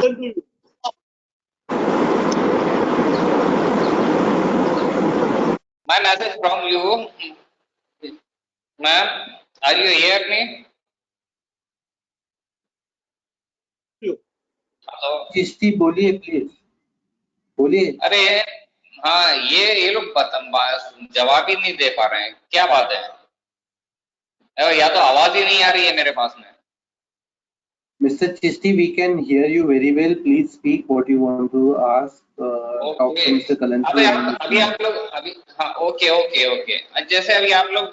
Listen to you. My message from you, ma'am, are you hear me? Hello. Chishti बोलिए please, बोलिए। अरे हाँ, ये लोग जवाब ही नहीं दे पा रहे हैं, क्या बात है? या तो आवाज ही नहीं आ रही है मेरे पास में। Mr. Chisti, we can hear you very well. Please speak what you want to ask. Talk to Mr. Kalantri. अभी आप लोग हाँ ओके। जैसे अभी आप लोग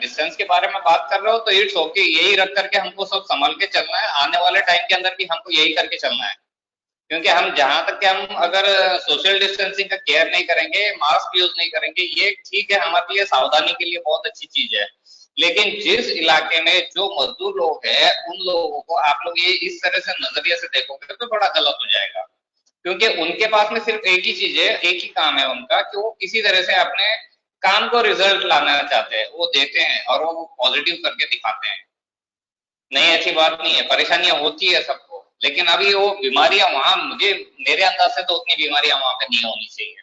डिस्टेंस के बारे में बात कर रहे हो तो इट्स ओके, यही रख करके हमको सब संभाल के चलना है। आने वाले टाइम के अंदर भी हमको यही करके चलना है, क्योंकि हम जहां तक कि हम अगर सोशल डिस्टेंसिंग का केयर नहीं करेंगे, मास्क यूज नहीं करेंगे, ये ठीक है हमारे लिए सावधानी के लिए बहुत अच्छी चीज है, लेकिन जिस इलाके में जो मजदूर लोग हैं उन लोगों को आप लोग ये इस तरह से नजरिए से देखोगे तो बड़ा गलत हो जाएगा, क्योंकि उनके पास में सिर्फ एक ही चीज है, एक ही काम है उनका कि वो किसी तरह से अपने काम को रिजल्ट लाना चाहते हैं, वो देते हैं और वो पॉजिटिव करके दिखाते हैं। नहीं, अच्छी बात नहीं है, परेशानियां होती है सबको, लेकिन अभी वो बीमारियां वहां मेरे अंदाज से तो उतनी बीमारियां वहां पे नहीं होनी चाहिए।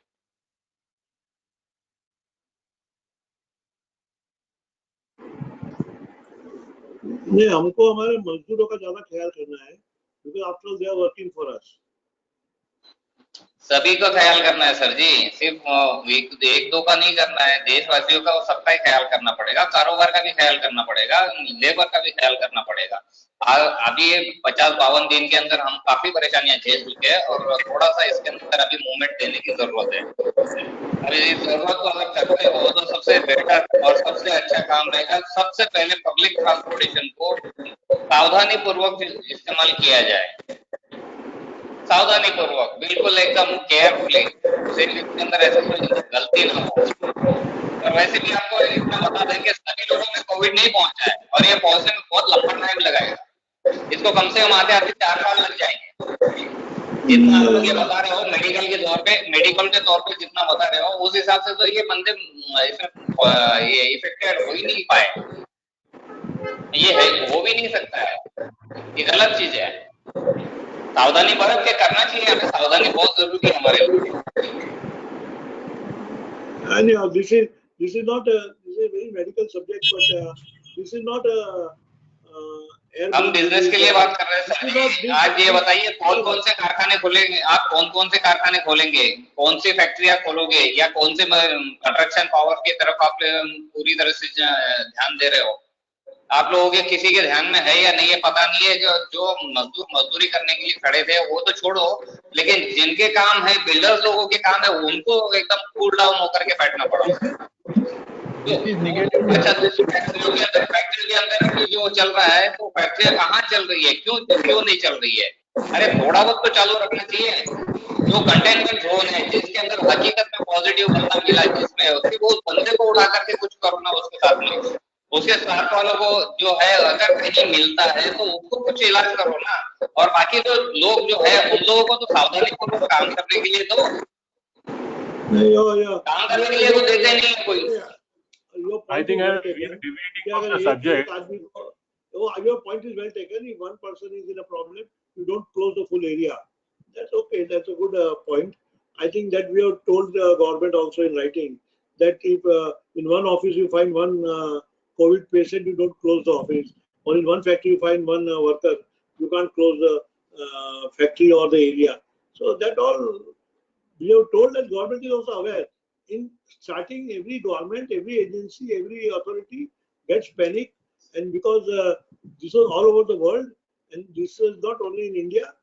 नहीं, हमको हमारे मजदूरों का ज्यादा ख्याल करना है, क्योंकि after all they are working for us. सभी का ख्याल करना है सर जी, सिर्फ एक दो का नहीं करना है, देशवासियों का सबका ही ख्याल करना पड़ेगा, कारोबार का भी ख्याल करना पड़ेगा, लेबर का भी ख्याल करना पड़ेगा। अभी 50-52 दिन के अंदर हम काफी परेशानियां झेल चुके हैं और थोड़ा सा इसके अंदर अभी मूवमेंट देने की जरूरत है। अभी जरूरत को अगर करते हो तो सबसे बेटर और सबसे अच्छा काम रहेगा, सबसे पहले पब्लिक ट्रांसपोर्टेशन को सावधानी पूर्वक इस्तेमाल किया जाए, सावधानी पूर्वक, बिल्कुल एकदम केयरफुली, इसके अंदर ऐसा कोई गलती ना हो। और वैसे भी आपको इतना बता दें कि सभी लोगों में कोविड नहीं पहुंचा है और ये पहुंचने में बहुत लंबा टाइम लगाएगा, इसको कम से कम आधे 4 साल लग जाएंगे। जितना लोग ये बता रहे हो मेडिकल के तौर पे जितना बता रहे हो, उस हिसाब से तो ये बंदे ये इफेक्टेड हो ही नहीं पाए, ये हो भी नहीं सकता है, ये गलत चीज है। सावधानी बरत के करना चाहिए, हमें सावधानी बहुत जरूरी है हमारे लिए। This is not a very medical subject, but this is not a हम बिजनेस के लिए बात कर रहे हैं सर। आज ये बताइए कौन कौन से कारखाने खोलेंगे आप, कौन से कारखाने खोलेंगे, कौन सी फैक्ट्रियां खोलोगे, या कौन से कंस्ट्रक्शन पावर की तरफ आप पूरी तरह से ध्यान दे रहे हो? आप लोगों के किसी के ध्यान में है या नहीं है पता नहीं है। जो मजदूरी करने के लिए खड़े थे वो तो छोड़ो, लेकिन जिनके काम है, बिल्डर्स लोगों के काम है, उनको एकदम कूल डाउन होकर के बैठना पड़ा। अच्छा, फैक्ट्री के अंदर जो चल रहा है तो फैक्ट्रियां कहाँ चल रही है, क्यों नहीं चल रही है? अरे थोड़ा बहुत तो चालू रखना चाहिए। जो कंटेनमेंट जोन है जिसके अंदर हकीकत में पॉजिटिव बंदा मिला, जिसमें वो बंदे को उठा करके कुछ करो ना उसके साथ में, उसके साथ वालों को जो है अगर कहीं मिलता है तो उसको कुछ इलाज करो ना, और बाकी जो लोग जो है उन लोगों को तो सावधानी पूर्वक काम करने के लिए दो, काम करने के लिए तो देते नहीं है कोई। I think I'm deviating from the subject. Your point is well taken. If one person is in a problem, you don't close the full area. That's okay. That's a good point. I think that we have told the government also in writing that if in one office you find one COVID patient, you don't close the office. Or in one factory you find one worker, you can't close the factory or the area. So that all we have told that government is also aware. In starting, every government, every agency, every authority gets panic, and because this was all over the world, and this is not only in India.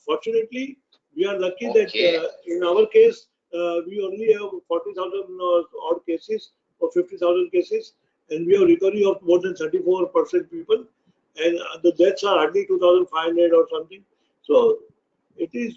Fortunately, we are lucky that in our case, we only have 40,000 odd cases or 50,000 cases, and we have recovery of more than 34% people, and the deaths are hardly 2,500 or something. So it is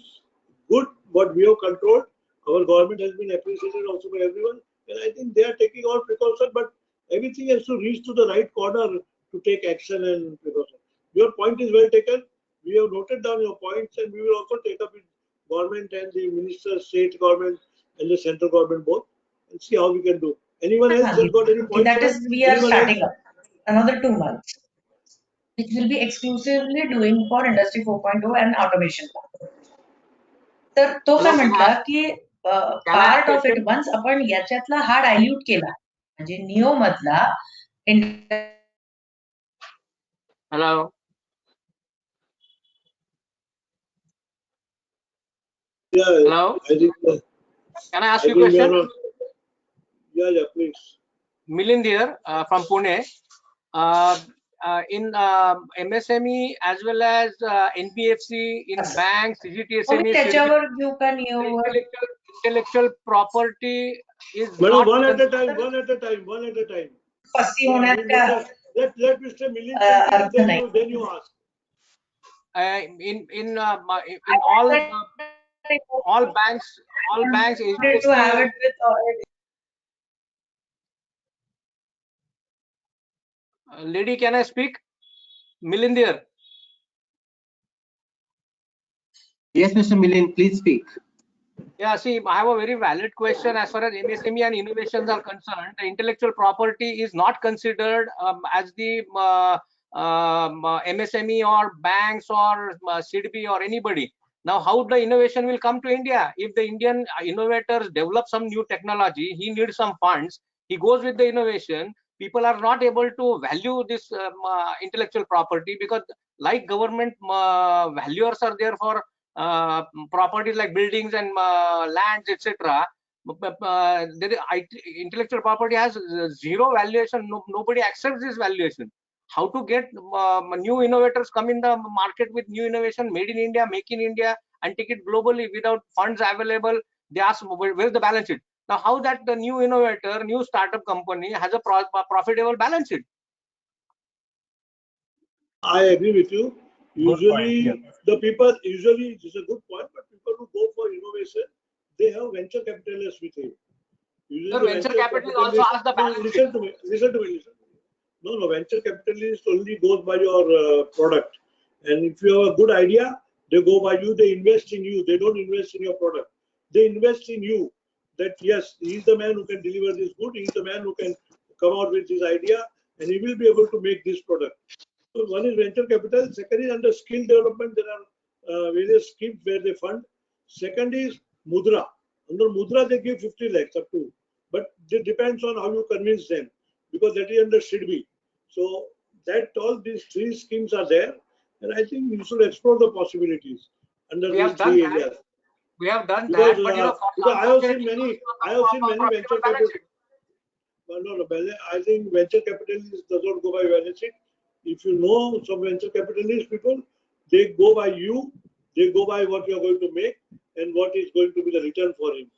good what we have controlled. Our government has been appreciated also by everyone, and I think they are taking all precautions, but everything has to reach to the right corner to take action and precaution. Your point is well taken. We have noted down your points, and we will also take up with government and the minister, state government and the central government both, and see how we can do. Anyone else has got any points? That is, we are starting up another 2 months, which will be exclusively doing for Industry 4.0 and automation. तर तो काय म्हटला की part of it once आपण याच्यातला हा dilute केला म्हणजे निओ मधला Hello. Yeah. Hello. I think, can I ask you a question? Yeah, please. Milind here from Pune. In MSME as well as NBFC, in banks, CGTSME, you can intellectual property is Madam, not one at a time. Let Mr. Milind then you ask. In all banks, to have it with lady, can I speak? Milind here. Yes, Mr. Milind, please speak. Yeah, see, I have a very valid question as far as MSME and innovations are concerned. The intellectual property is not considered as the MSME or banks or CDP or anybody. Now, how the innovation will come to India? If the Indian innovators develop some new technology, he needs some funds, he goes with the innovation. People are not able to value this intellectual property because like government valuers are there for properties like buildings and lands, etc. Intellectual property has zero valuation. Nobody accepts this valuation. How to get new innovators come in the market with new innovation, made in India, make in India, and take it globally without funds available? They ask, where's the balance sheet? Now, how that the new innovator, new startup company has a profitable balance sheet? I agree with you. Usually, the people, usually, this is a good point, but people who go for innovation, they have venture capitalists with him. Usually venture capitalists also ask the balance sheet. Listen to me. No, venture capitalist only goes by your product. And if you have a good idea, they go by you, they invest in you. They don't invest in your product. They invest in you. That yes, he's the man who can deliver this good. He's the man who can come out with his idea, and he will be able to make this product. So one is venture capital. Second is under skill development. There are various schemes where they fund. Second is Mudra. Under Mudra, they give 50 lakhs up to. But it depends on how you convince them, because that is under SIDBI. So that all these three schemes are there, and I think you should explore the possibilities under these three areas. We have done because, that, but you know, because I have seen many venture capitalists. No, I think venture capitalists does not go by balance sheet. If you know some venture capitalist people, they go by you, they go by what you are going to make and what is going to be the return for him.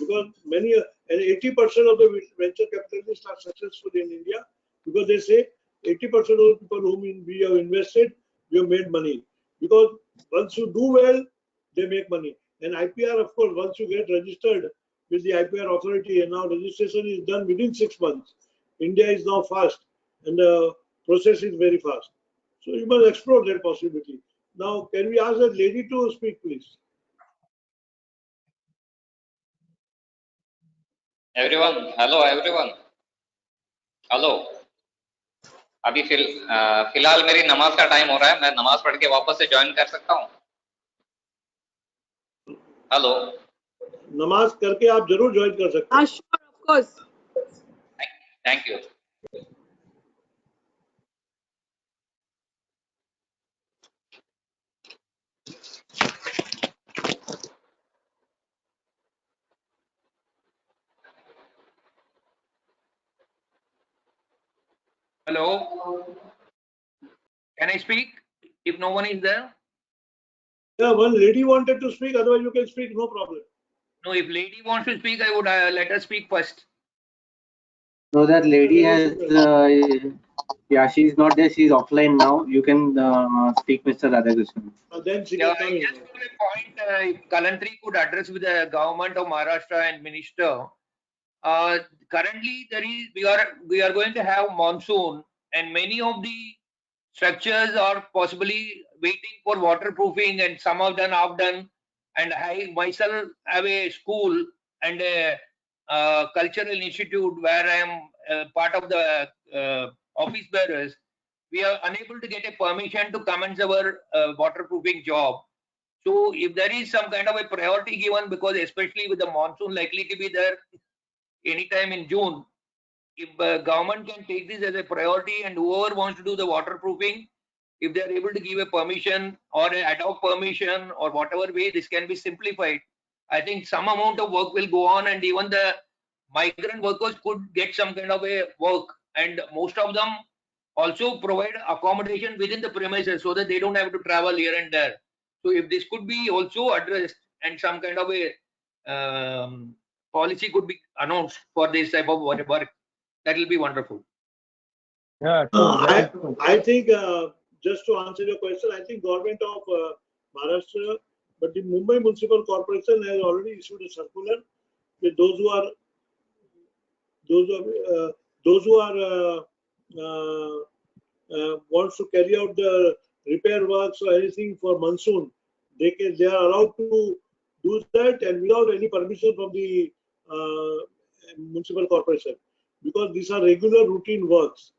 Because many, and 80% of the venture capitalists are successful in India because they say 80% of the people whom we have invested, we have made money. Because once you do well, they make money. And IPR, of course, once you get registered with the IPR authority, and now registration is done within 6 months. India is now fast, and the process is very fast. So you must explore that possibility. Now, can we ask that lady to speak, please? Everyone, hello everyone. Hello, अभी फिलहाल मेरी नमाज का time हो रहा है, मैं नमाज पढ़ के वापस से ज्वाइन कर सकता हूँ? हेलो, नमाज करके आप जरूर ज्वाइन कर सकते हैं। Sure, of course. Thank you. Hello. Can I speak if no one is there? Yeah, one lady wanted to speak, otherwise you can speak, no problem. No, if lady wants to speak, I would let her speak first. No, that lady has, yeah, she's not there. She's offline now. You can speak, Mr. Radhakrishnan. Then she Yeah, can come I in. just got a point. If Kalantri could address with the government of Maharashtra and minister. Currently, we are going to have monsoon, and many of the structures are possibly waiting for waterproofing, and some of them have done. And I myself have a school and a cultural institute where I am part of the office bearers. We are unable to get a permission to commence our waterproofing job. So if there is some kind of a priority given, because especially with the monsoon likely to be there anytime in June, if government can take this as a priority, and whoever wants to do the waterproofing, if they are able to give a permission or an ad hoc permission or whatever way this can be simplified, I think some amount of work will go on, and even the migrant workers could get some kind of a work, and most of them also provide accommodation within the premises so that they don't have to travel here and there. So if this could be also addressed and some kind of a policy could be announced for this type of work, that will be wonderful. Yeah, I think just to answer your question, I think government of Maharashtra, but the Mumbai Municipal Corporation has already issued a circular with those who are wants to carry out the repair works or anything for monsoon. They are allowed to do that, and without any permission from the municipal corporation, because these are regular routine works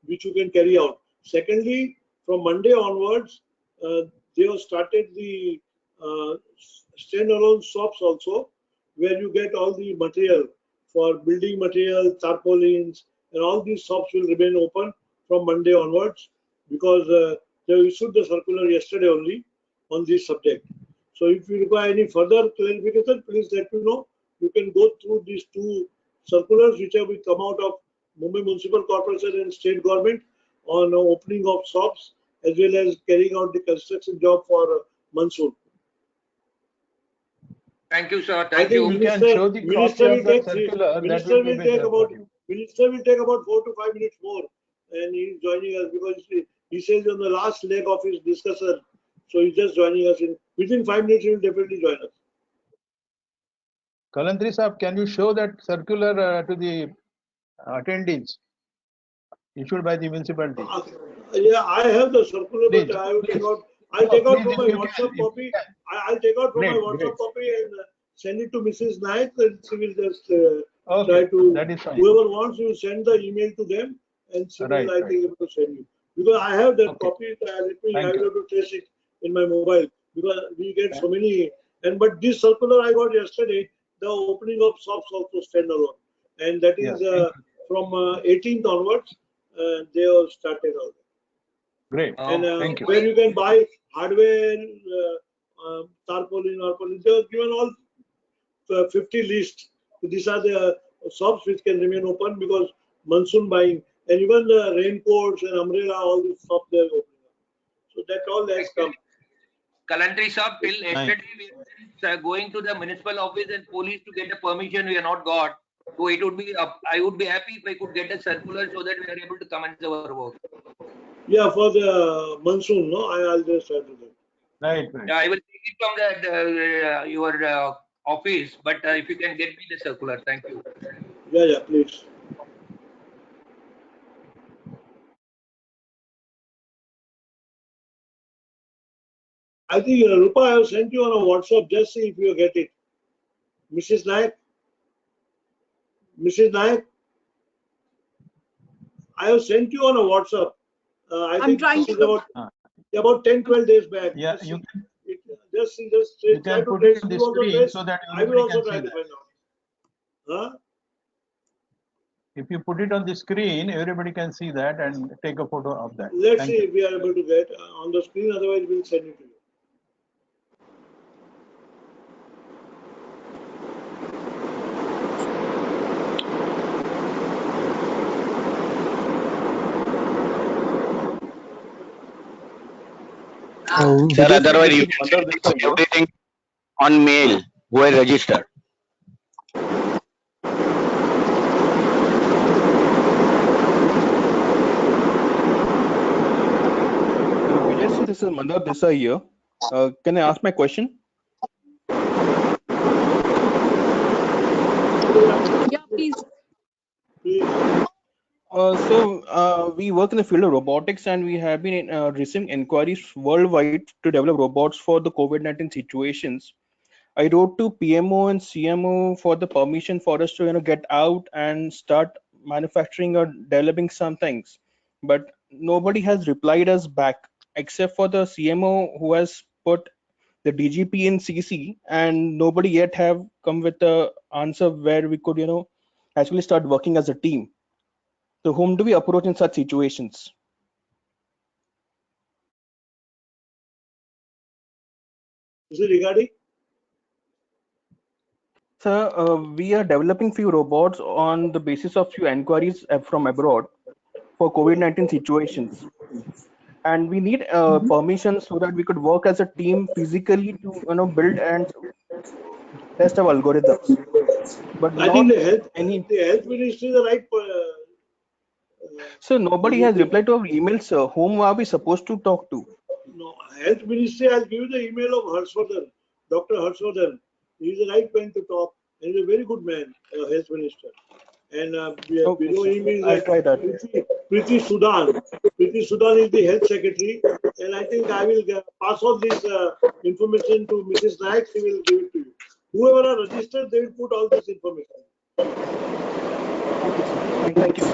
which you can carry out. Secondly, from Monday onwards, they have started the standalone shops also, where you get all the material for building material, tarpaulins, and all these shops will remain open from Monday onwards, because they issued the circular yesterday only on this subject. So if you require any further clarification, please let me know. You can go through these two circulars which have come out of Mumbai Municipal Corporation and state government on opening of shops as well as carrying out the construction job for monsoon. Thank you, sir. I Thank think you. Minister will take about 4 to 5 minutes more, and he is joining us because he says on the last leg of his discussion. So he's just joining us within 5 minutes. He will definitely join us. Kalantri Saab, can you show that circular to the attendees issued by the municipality? Yeah, I have the circular, but I will take out. I'll take out from my WhatsApp copy. I'll take out from my WhatsApp copy and send it to Mrs. Naik, and she will just try to. That is fine. Whoever wants, you send the email to them, and she will, I think, able to send you. Because I have that copy, I will have to trace it in my mobile, because we get so many. But this circular I got yesterday, the opening of shops also standalone, and that is from 18th onwards. They have started out. Great. And thank you. where you can buy hardware, tarpaulin, they have given all 50 lists. These are the shops which can remain open because monsoon buying, and even the raincoats and umbrella, all these shops they are opening up. So that all has come. Kalantri Saab, till yesterday we were going to the municipal office and police to get a permission. We are not got. So it would be. I would be happy if I could get a circular so that we are able to commence our work. Yeah, for the monsoon, no, I'll just try to do that. Right. Yeah, I will take it from that your office, but if you can get me the circular, thank you. Yeah, please. I think Rupa, I have sent you on a WhatsApp. Just see if you get it. Mrs. Naik. Mrs. Naik. I have sent you on a WhatsApp. I think this is about 10-12 days back. Yeah, just you try can to put trace it on the through screen so that I will everybody also can try see to find that. out. Huh? If you put it on the screen, everybody can see that and take a photo of that. Let's see if we are able to get on the screen. Otherwise, we'll send it to you. Sir, otherwise you can send everything on mail who are registered. this is Mandar Desai here. Can I ask my question? Yeah, please. We work in the field of robotics, and we have been receiving inquiries worldwide to develop robots for the COVID-19 situations. I wrote to PMO and CMO for the permission for us to get out and start manufacturing or developing some things, but nobody has replied us back except for the CMO who has put the DGP in CC, and nobody yet have come with the answer where we could actually start working as a team. So whom do we approach in such situations? Is it regarding? Sir, we are developing few robots on the basis of few inquiries from abroad for COVID-19 situations, and we need permission so that we could work as a team physically to build and test our algorithms. But I think the health ministry is the right. So nobody has replied to our emails. Whom are we supposed to talk to? No, health ministry. I'll give you the email of Harshvardhan, Dr. Harshvardhan. He's the right man to talk, and he's a very good man, health minister. And below him is Priti Sudan. Priti Sudan is the health secretary, and I think I will pass on this information to Mrs. Naik. She will give it to you. Whoever are registered, they will put all this information. Thank you.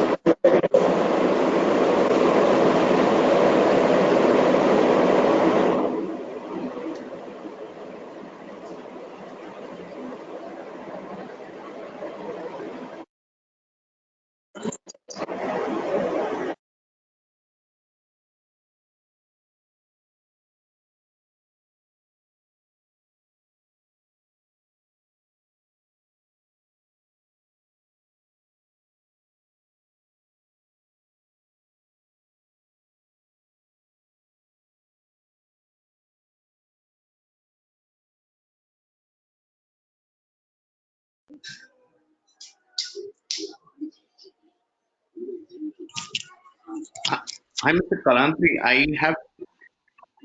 Hi, Mr. Kalantri. I have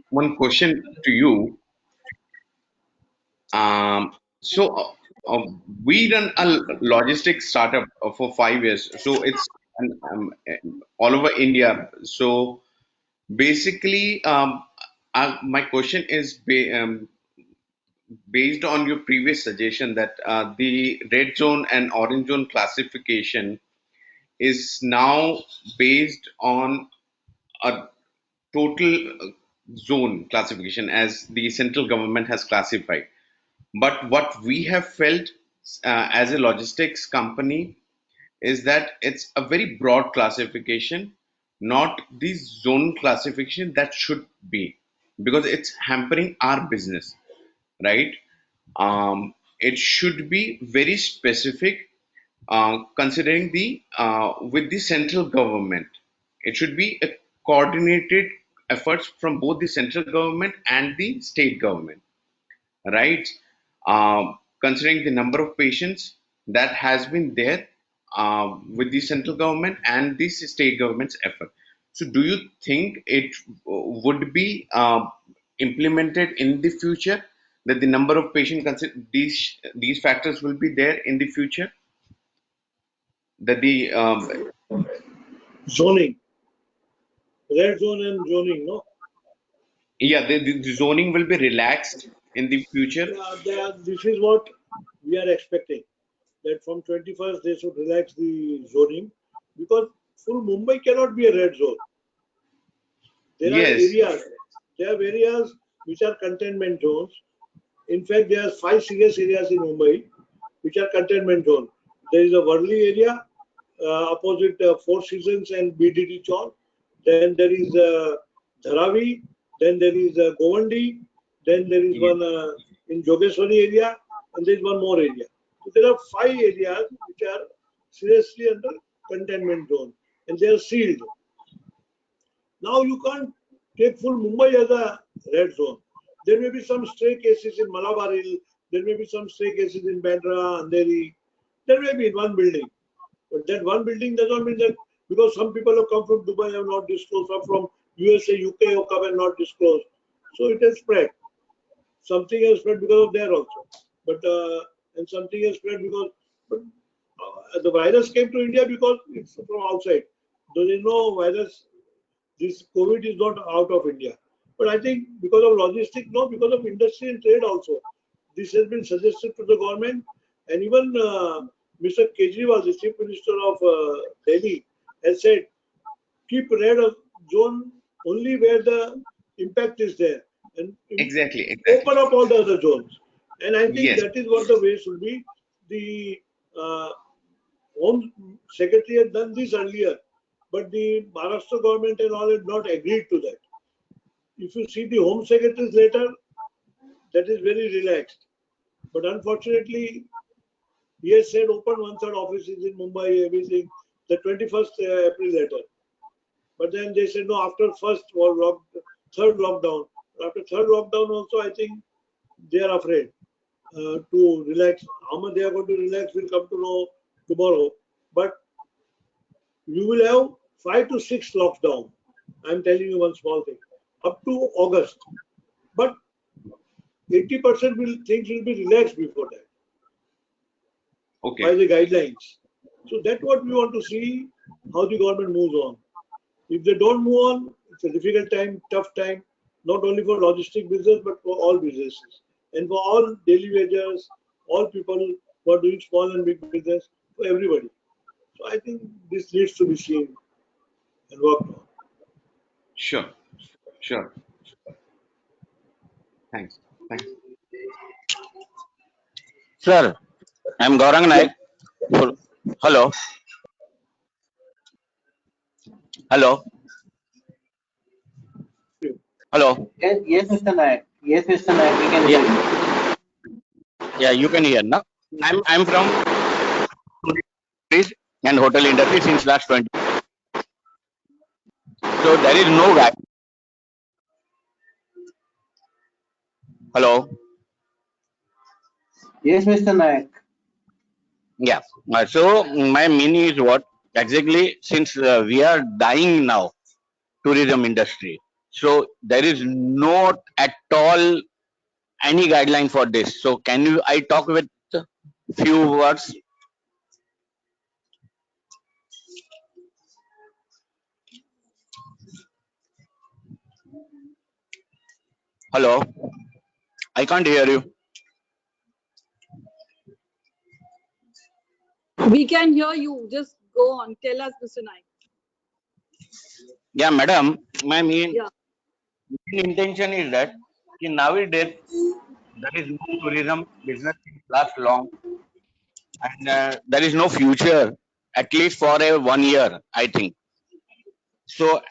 one question to you. We run a logistics startup for 5 years. So it's all over India. So basically, my question is based on your previous suggestion that the red zone and orange zone classification is now based on a total zone classification as the central government has classified. But what we have felt as a logistics company is that it's a very broad classification, not the zone classification that should be, because it's hampering our business, right? It should be very specific, considering the with the central government. It should be a coordinated efforts from both the central government and the state government, right? Considering the number of patients that has been there with the central government and the state government's effort. So do you think it would be implemented in the future, that the number of patients, these factors will be there in the future, that the zoning, red zone and zoning, no? Yeah, the zoning will be relaxed in the future. This is what we are expecting, that from 21st they should relax the zoning, because full Mumbai cannot be a red zone. There are areas which are containment zones. In fact, there are 5 serious areas in Mumbai which are containment zone. There is a Worli area opposite Four Seasons and BDD Chowk. Then there is Dharavi. Then there is Govandi. Then there is one in Jogeshwari area, and there is one more area. So there are 5 areas which are seriously under containment zone, and they are sealed. Now you can't take full Mumbai as a red zone. There may be some stray cases in Malabar Hill. There may be some stray cases in Bandra, Andheri. There may be in one building. But that one building does not mean that because some people have come from Dubai have not disclosed, or from USA, UK have come and not disclosed. So it has spread. Something has spread because of there also. But and something has spread because the virus came to India because it's from outside. There is no virus. This COVID is not out of India. But I think because of logistics, no, because of industry and trade also. This has been suggested to the government, and even Mr. Kejriwal, the Chief Minister of Delhi, has said, keep red zone only where the impact is there, and Exactly. open up all the other zones. And I think Yes. that is what the way should be. The Home Secretary had done this earlier, but the Maharashtra government and all had not agreed to that. If you see the Home Secretary's letter, that is very relaxed. But unfortunately, he has said open 1/3 offices in Mumbai, everything, the 21st April letter. But then they said no, after third lockdown. After third lockdown also, I think they are afraid to relax. How much they are going to relax, we'll come to know tomorrow. But you will have 5 to 6 lockdown. I'm telling you one small thing. Up to August. But 80% things will be relaxed before that. Okay. By the guidelines. So that's what we want to see, how the government moves on. If they don't move on, it's a difficult time, tough time, not only for logistic business, but for all businesses. And for all daily wages, all people who are doing small and big business, for everybody. So I think this needs to be seen and worked on. Sure. Sure. Thanks. Thanks. Sir, I'm Gaurang Naik. Hello. Hello. Hello. Yes, Mr. Nayak. Yes, Mr. Nayak, we can hear you. Yeah, you can hear now. I'm from and hotel industry since last 20. So there is no guy. Hello. Yes, Mr. Nayak. Yeah. So my meaning is what exactly, since we are dying now, tourism industry. So there is not at all any guideline for this. So can you, I talk with few words? Hello. I can't hear you. We can hear you. Just go on. Tell us, Mr. Naik. Yeah, madam. My main Yeah. intention is that nowadays there is no tourism business last long, and there is no future at least for a 1 year, I think. So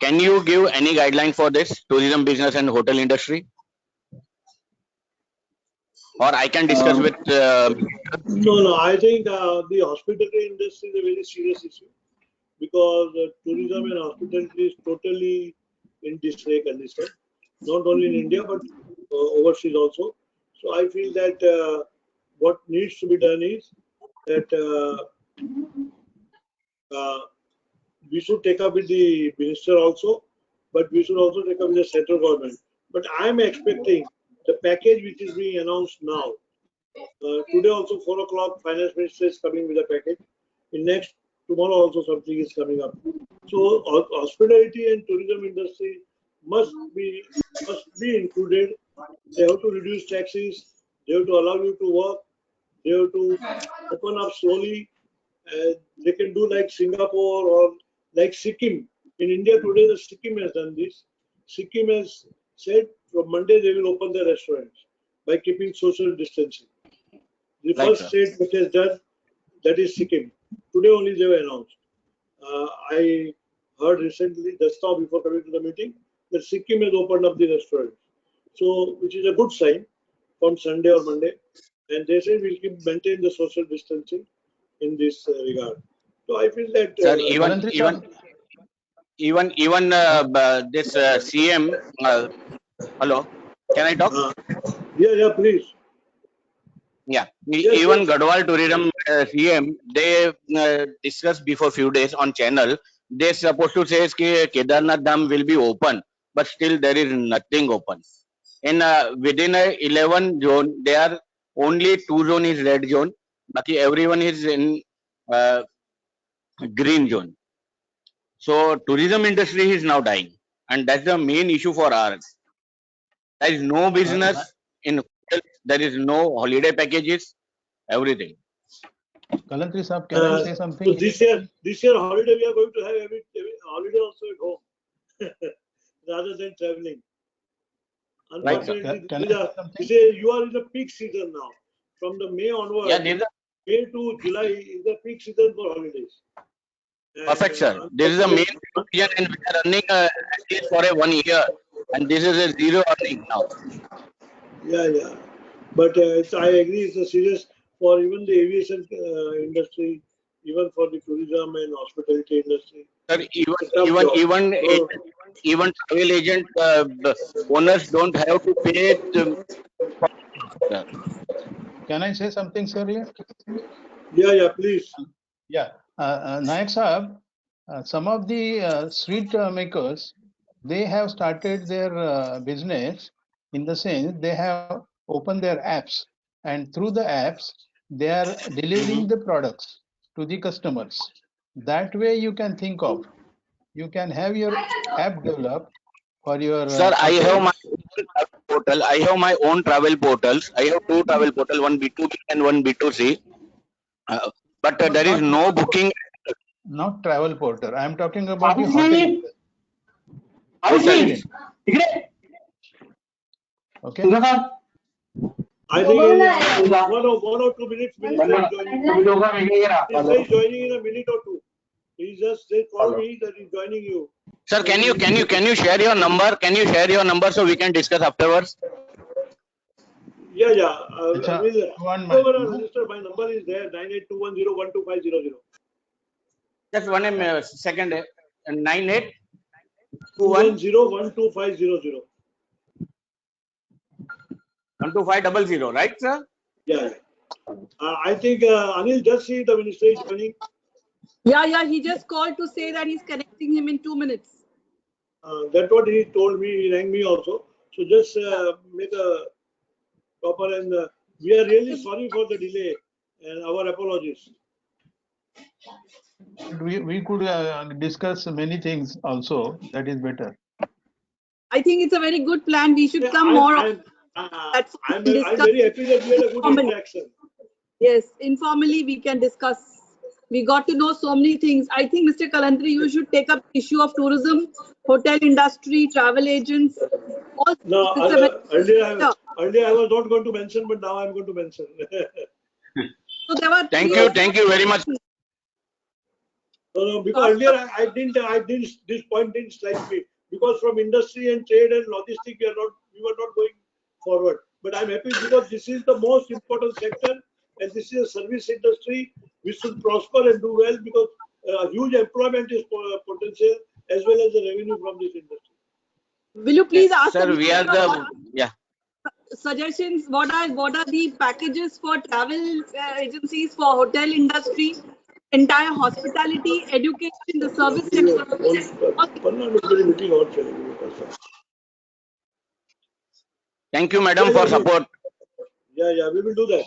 can you give any guideline for this tourism business and hotel industry? Or I can discuss with No, I think the hospitality industry is a very serious issue because tourism and hospitality is totally in disarray condition, not only in India but overseas also. So I feel that what needs to be done is that we should take up with the minister also, but we should also take up with the central government. But I am expecting the package which is being announced now. Today also 4 o'clock, finance minister is coming with a package. In next tomorrow also something is coming up. So hospitality and tourism industry must be included. They have to reduce taxes. They have to allow you to work. They have to open up slowly. They can do like Singapore or like Sikkim. In India today, the Sikkim has done this. Sikkim has said from Monday they will open the restaurants by keeping social distancing. The first state which has done that is Sikkim. Today only they were announced. I heard recently, just now before coming to the meeting, that Sikkim has opened up the restaurants. So, which is a good sign from Sunday or Monday. And they say we'll maintain the social distancing in this regard. So I feel that sir, even this CM. Hello, can I talk? Yeah, please. Yeah, even Gadwal Tourism CM, they discussed before few days on channel They're supposed to say that Kedarnath Dham will be open, but still there is nothing open. In within a 11 zone, there are only 2 zone is red zone, but everyone is in green zone. So tourism industry is now dying, and that's the main issue for us. There is no business in hotels, there is no holiday packages, everything. Kalantri Saab, can I say something? So this year holiday we are going to have every holiday also at home rather than traveling. Unfortunately, you are in the peak season now. From the May onward, May to July is the peak season for holidays. Perfect, sir. This is the main reason, and we are running at least for a 1 year, and this is a zero earning now. Yeah. But I agree, it's a serious for even the aviation industry, even for the tourism and hospitality industry. Sir, even travel agent owners don't have to pay. Can I say something, sir? Here? Yeah, please. Yeah, Nayak Saab, some of the street makers, they have started their business in the sense they have opened their apps, and through the apps they are delivering the products to the customers. That way you can think of. You can have your app developed for your. Sir, I have my own travel portal. I have my own travel portals. I have 2 travel portals, one B2B and one B2C. But there is no booking. Not travel portal. I am talking about the hotel. Okay. I think in 1 or 2 minutes, Minister is joining in a minute or two. They called me that he's joining you. Sir, can you share your number? Can you share your number so we can discuss afterwards? Yeah. Minister, my number is there, 9821012500. Just 1 second. 9821012500. 12500, right, sir? Yeah. I think Anil just see the minister is joining. Yeah. He just called to say that he's connecting him in 2 minutes. That's what he told me. He rang me also. So just make a proper and we are really sorry for the delay and our apologies. We could discuss many things also. That is better. I think it's a very good plan. We should come more. I'm very happy that we had a good interaction. Yes, informally we can discuss. We got to know so many things. I think, Mr. Kalantri, you should take up the issue of tourism, hotel industry, travel agents. No, earlier I was not going to mention, but now I'm going to mention. So there were Thank you very much. No, because earlier I didn't. This point didn't strike me because from industry and trade and logistics we were not going forward. But I'm happy because this is the most important sector, and this is a service industry which should prosper and do well because huge employment is potential as well as the revenue from this industry. Will you please ask? Sir, we are the suggestions. What are the packages for travel agencies, for hotel industry, entire hospitality, education, the service sector? Thank you, madam, for support. Yeah, we will do that.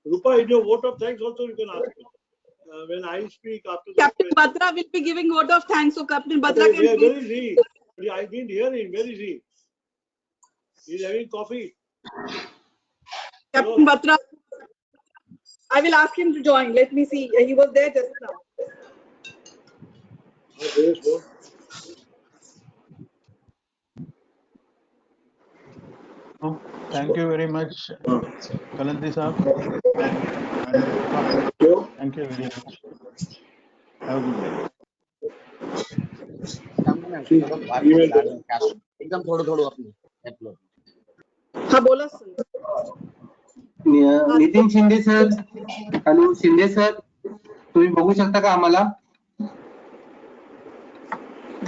Rupa, in your vote of thanks also you can ask me. When I speak after Captain Batra will be giving vote of thanks. So Captain Batra can speak. Where is he? I didn't hear him. Where is he? He's having coffee. Captain Batra, I will ask him to join. Let me see. He was there just now. Thank you very much, Kalantri Saab. Thank you very much. Have a good day. एकदम थोडं अपनी हाँ बोला sir. Nitin Shinde sir. Hello Shinde sir, तुम्ही बघू शकता का आम्हाला?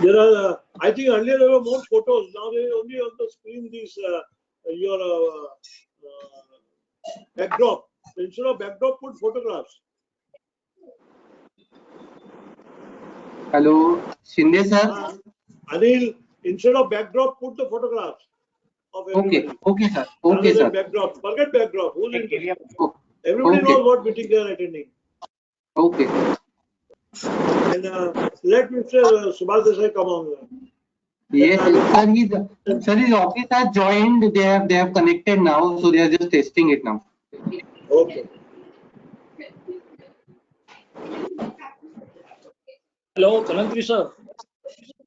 There are, I think earlier there were more photos. Now they only on the screen this your backdrop. Instead of backdrop, put photographs. Hello, Shinde sir. Anil, instead of backdrop, put the photographs of everybody. Okay, sir. Rather Okay, than sir. backdrop. Forget backdrop. Who's interested? Okay. Everybody knows what meeting they are attending. Okay. And let Mr. Subhash Desai come on. Yes, sir, his office has joined. They have connected now, so they are just testing it now. Okay. Hello, Kalantri sir.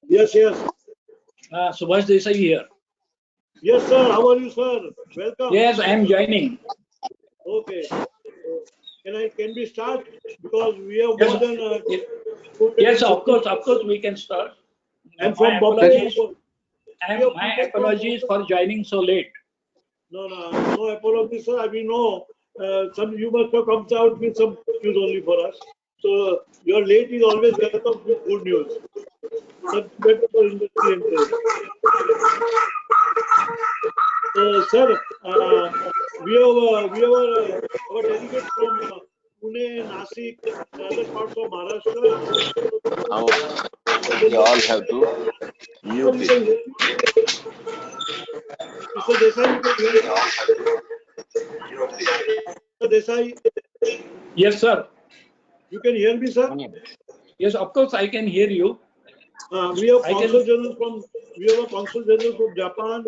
Yes, yes. Subhash Desai here. Yes, sir. How are you, sir? Welcome. Yes, I am joining. Okay. Can we start? Because we have Yes, more than. yes, of course, we can start. And My from apologies. Bombay, My apologies for joining so late. No apologies, sir. We know some you must have come out with some news only for us. So your late is always welcome with good news. That's better for industry and trade. So, sir, we have our delegates from Pune, Nasik, and other parts of Maharashtra. Now we all have to mute it. Mr. Desai, you can hear me? Mr. Desai? Yes, sir. You can hear me, sir? Yes, of course, I can hear you. We have consul general from Japan,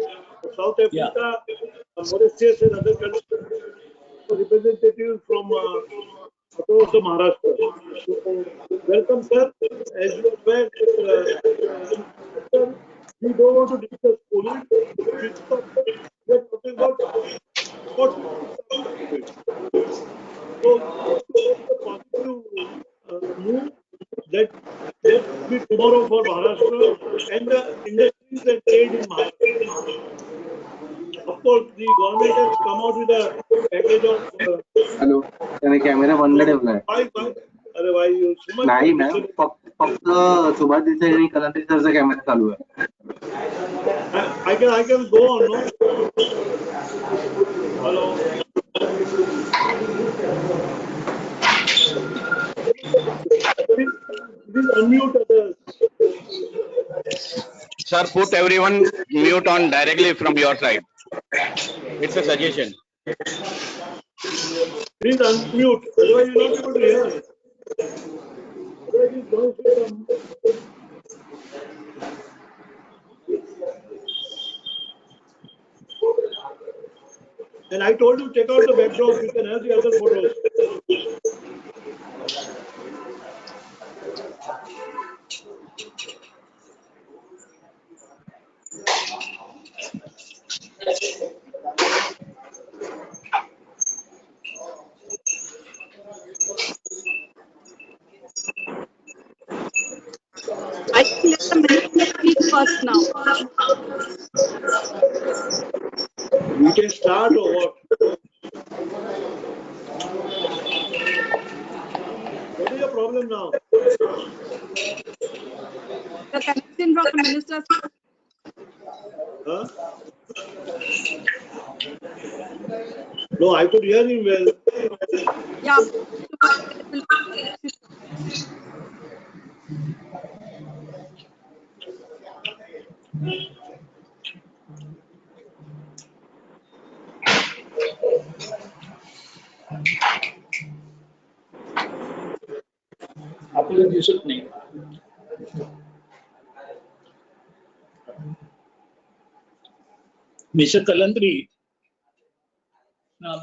South Africa, Mauritius, and other countries. Representatives from across the Maharashtra. So, welcome, sir. As you are aware, we don't want to discuss COVID. We are talking about what COVID. So, the positive move that will be tomorrow for Maharashtra and the industries and trade in Maharashtra. Of course, the government has come out with a package of. Hello, त्याने camera बंद ठेवलाय. अरे भाई नाही ma'am, फक्त सुभाष देसाई आणि Kalantri सरचा camera चालू आहे. I can go on, no? Hello. Please unmute others. Sir, put everyone mute on directly from your side. It's a suggestion. Please unmute, otherwise you will not be able to hear. Otherwise, don't say some. And I told you, take out the backdrop, you can have the other photos. I think let the minister speak first now. We can start or what? What is your problem now? The connection from the minister. Huh? No, I could hear him well. Yeah. आपल्याला दिसत नाही. Mr. Kalantri, now,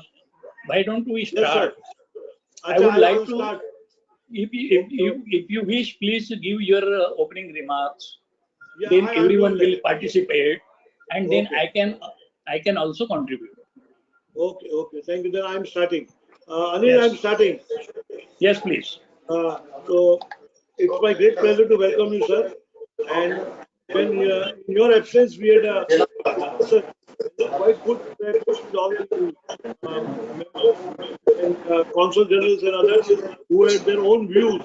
why don't we start? Yes, I would like to start. If you wish, please give your opening remarks. Yeah, Then I'll everyone do that. will participate, and then Okay. I can also contribute. Okay. Thank you. Then I'm starting. Anil, Yes. I'm starting. Yes, please. So it's my great pleasure to welcome you, sir. And when in your absence, we had quite good interactions with all the members and consul generals and others who had their own views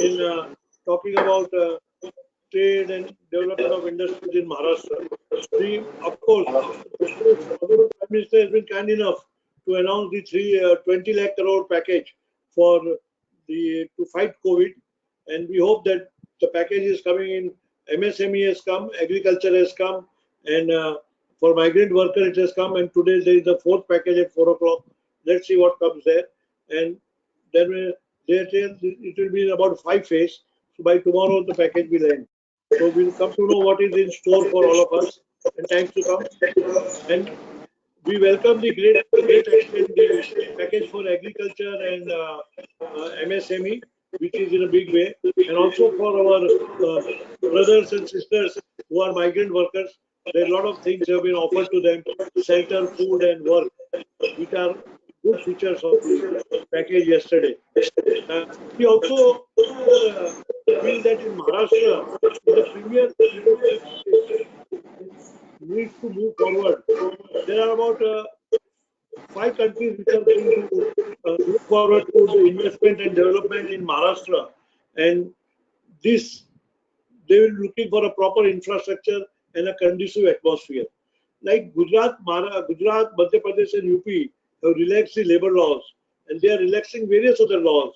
in talking about trade and development of industries in Maharashtra. Of course, the Prime Minister has been kind enough to announce the 20 lakh crore package for to fight COVID, and we hope that the package is coming in. MSME has come, agriculture has come, and for migrant worker it has come. And today there is the fourth package at 4 o'clock. Let's see what comes there. And then it will be in about 5 phases. So by tomorrow the package will end. So we'll come to know what is in store for all of us. And times to come. And we welcome the great extent the package for agriculture and MSME, which is in a big way, and also for our brothers and sisters who are migrant workers. There are a lot of things have been offered to them: shelter, food, and work, which are good features of the package yesterday. We also feel that in Maharashtra, the premier needs to move forward. There are about 5 countries which are going to move forward to the investment and development in Maharashtra, and this they will be looking for a proper infrastructure and a conducive atmosphere. Like Gujarat, Madhya Pradesh, and UP have relaxed the labor laws, and they are relaxing various other laws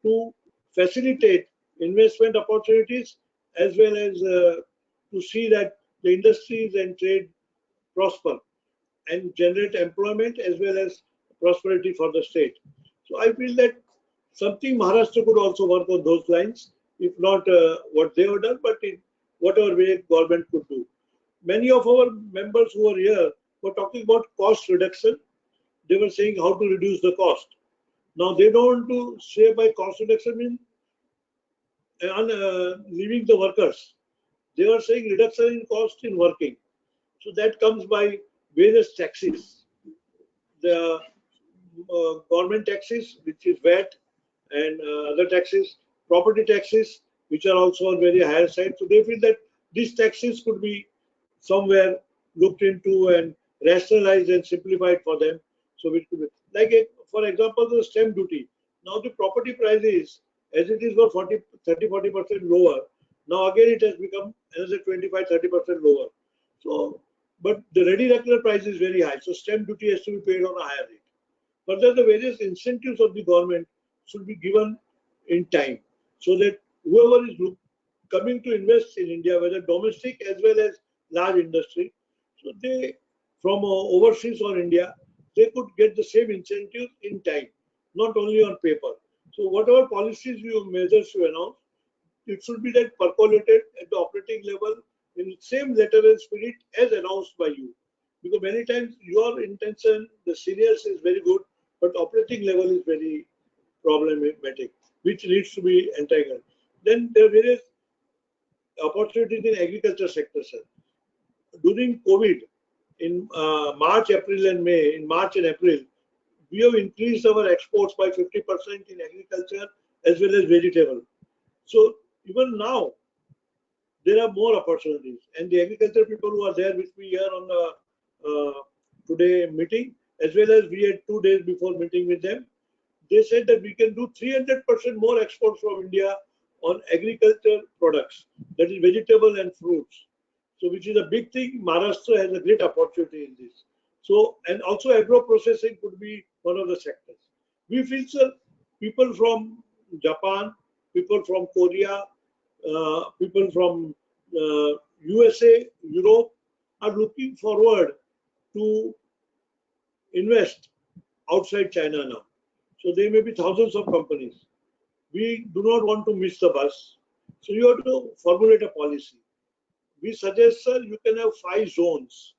to facilitate investment opportunities as well as to see that the industries and trade prosper and generate employment as well as prosperity for the state. So I feel that something Maharashtra could also work on those lines, if not what they have done, but in whatever way government could do. Many of our members who are here were talking about cost reduction. They were saying how to reduce the cost. Now they don't want to say by cost reduction mean leaving the workers. They were saying reduction in cost in working. So that comes by various taxes. The government taxes, which is VAT, and other taxes, property taxes, which are also on very higher side. So they feel that these taxes could be somewhere looked into and rationalized and simplified for them. So it could be like, for example, the stamp duty. Now the property prices, as it is for 30-40% lower. Now again it has become another 25-30% lower. So, but the ready regular price is very high. So stamp duty has to be paid on a higher rate. Further, the various incentives of the government should be given in time, so that whoever is coming to invest in India, whether domestic as well as large industry, so they from overseas or India, they could get the same incentives in time, not only on paper. So whatever policies measures you announce, it should be that percolated at the operating level in the same letter and spirit as announced by you. Because many times your intention, the seniors, is very good, but operating level is very problematic, which needs to be entangled. Then there are various opportunities in agriculture sector, sir. During COVID, in March, April, and May, in March and April, we have increased our exports by 50% in agriculture as well as vegetable. So even now, there are more opportunities, and the agriculture people who are there with me here on the today meeting, as well as we had 2 days before meeting with them, they said that we can do 300% more exports from India on agriculture products, that is vegetable and fruits. So which is a big thing. Maharashtra has a great opportunity in this. So, and also agro processing could be one of the sectors. We feel, sir, people from Japan, people from Korea, people from USA, Europe are looking forward to invest outside China now. So there may be thousands of companies. We do not want to miss the bus. So you have to formulate a policy. We suggest, sir, you can have 5 zones.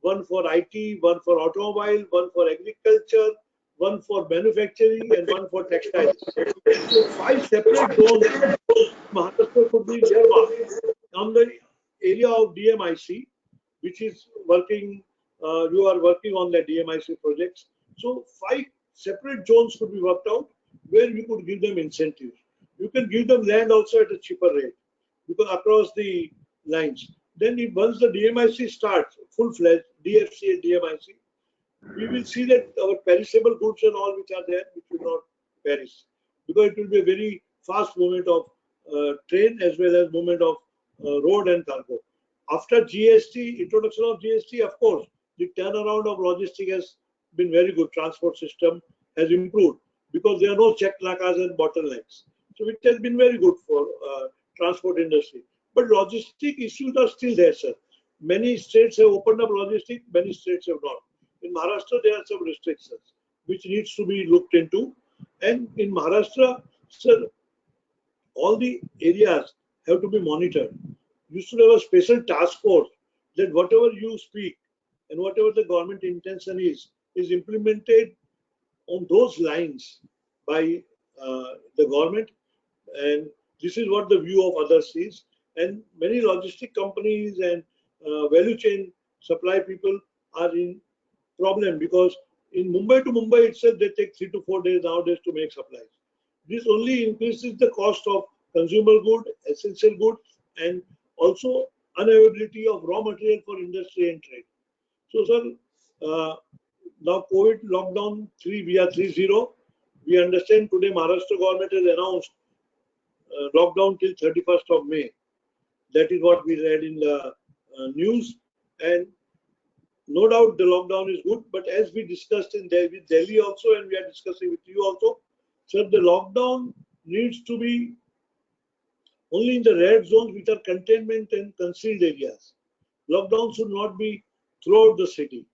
One for IT, one for automobile, one for agriculture, one for manufacturing, and one for textiles. So 5 separate zones. Maharashtra could be earmarked on the area of DMIC, which is working. You are working on the DMIC projects. So 5 separate zones could be worked out where you could give them incentives. You can give them land also at a cheaper rate because across the lines. Then once the DMIC starts, full-fledged DFC and DMIC, we will see that our perishable goods and all which are there, which will not perish. Because it will be a very fast movement of train as well as movement of road and cargo. After GST, introduction of GST, of course, the turnaround of logistics has been very good. Transport system has improved because there are no check nakas and bottlenecks. So it has been very good for transport industry. But logistic issues are still there, sir. Many states have opened up logistic, many states have not. In Maharashtra, there are some restrictions which needs to be looked into. And in Maharashtra, sir, all the areas have to be monitored. You should have a special task force that whatever you speak and whatever the government intention is implemented on those lines by the government. And this is what the view of others is. And many logistic companies and value chain supply people are in problem because in Mumbai to Mumbai itself, they take 3 to 4 days nowadays to make supplies. This only increases the cost of consumer good, essential good, and also unavailability of raw material for industry and trade. So, sir, now COVID lockdown 3, we are 3-0. We understand today Maharashtra government has announced lockdown till 31st of May. That is what we read in the news. And no doubt the lockdown is good, but as we discussed in Delhi also, and we are discussing with you also, sir, the lockdown needs to be only in the red zones which are containment and concealed areas. Lockdown should not be throughout the city,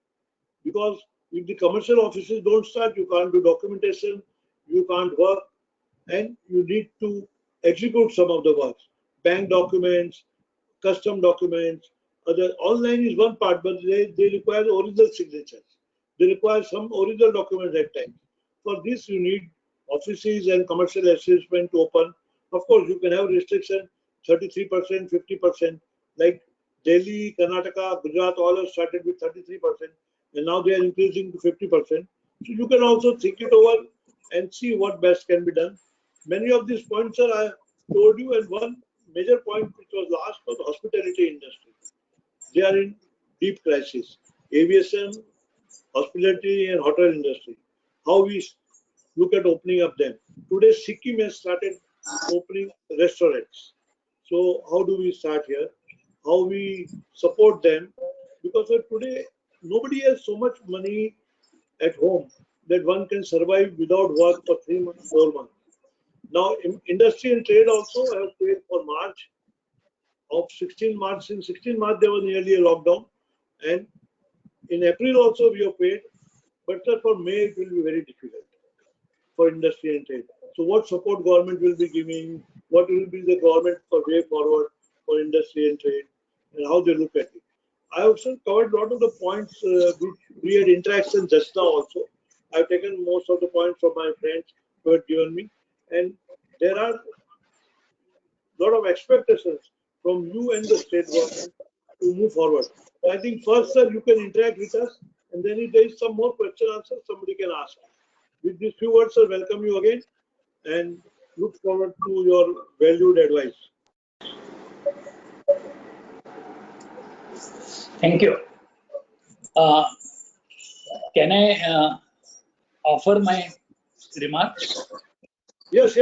because if the commercial offices don't start, you can't do documentation, you can't work, and you need to execute some of the works. Bank documents, custom documents, other online is one part, but they require original signatures. They require some original documents at times. For this, you need offices and commercial establishment to open. Of course, you can have restriction 33%, 50%, like Delhi, Karnataka, Gujarat, all have started with 33%, and now they are increasing to 50%. So you can also think it over and see what best can be done. Many of these points, sir, I told you, and one major point which was last was the hospitality industry. They are in deep crisis. Aviation, hospitality, and hotel industry. How we look at opening up them. Today, Sikkim has started opening restaurants. So how do we start here? How we support them? Because today, nobody has so much money at home that one can survive without work for 3 months, 4 months. Now, industry and trade also have paid for March of 16 March. In 16 March, there was nearly a lockdown. And in April also, we have paid. But for May, it will be very difficult for industry and trade. So what support government will be giving, what will be the government for way forward for industry and trade, and how they look at it. I also covered a lot of the points which we had interaction just now also. I've taken most of the points from my friends who had given me. And there are a lot of expectations from you and the state government to move forward. So I think first, sir, you can interact with us, and then if there is some more question answer, somebody can ask. With these few words, sir, welcome you again, and look forward to your valued advice. Thank you. Can I offer my remarks? Yes.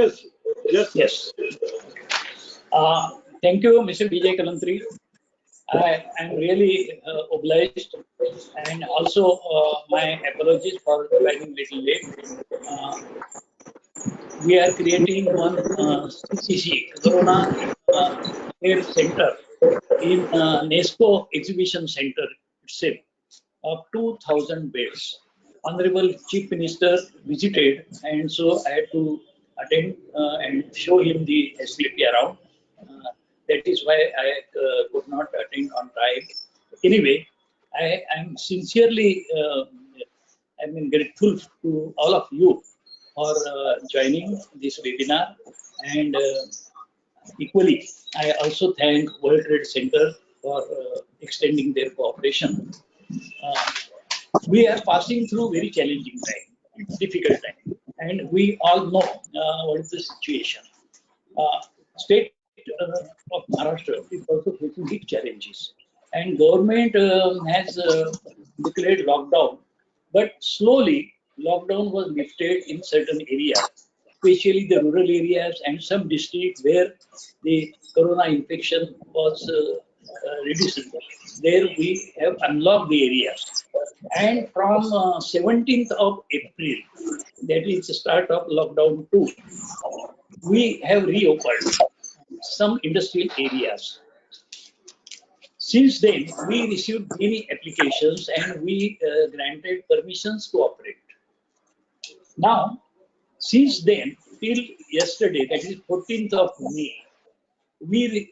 Thank you, Mr. Vijay Kalantri. I am really obliged, and also my apologies for joining little late. We are creating one CCC, Corona Care Center, in NESCO Exhibition Center itself, of 2,000 beds. Honorable Chief Minister visited, and so I had to attend and show him the facility around. That is why I could not attend on time. Anyway, I am sincerely grateful to all of you for joining this webinar, and equally, I also thank World Trade Center for extending their cooperation. We are passing through very challenging time, difficult time, and we all know what is the situation. State of Maharashtra is also facing big challenges, and government has declared lockdown, but slowly lockdown was lifted in certain areas, especially the rural areas and some districts where the corona infection was reduced. There we have unlocked the areas, and from 17th of April, that is the start of lockdown 2, we have reopened. some industrial areas. Since then, we received many applications and we granted permissions to operate. Now, since then, till yesterday, that is 14th of May, we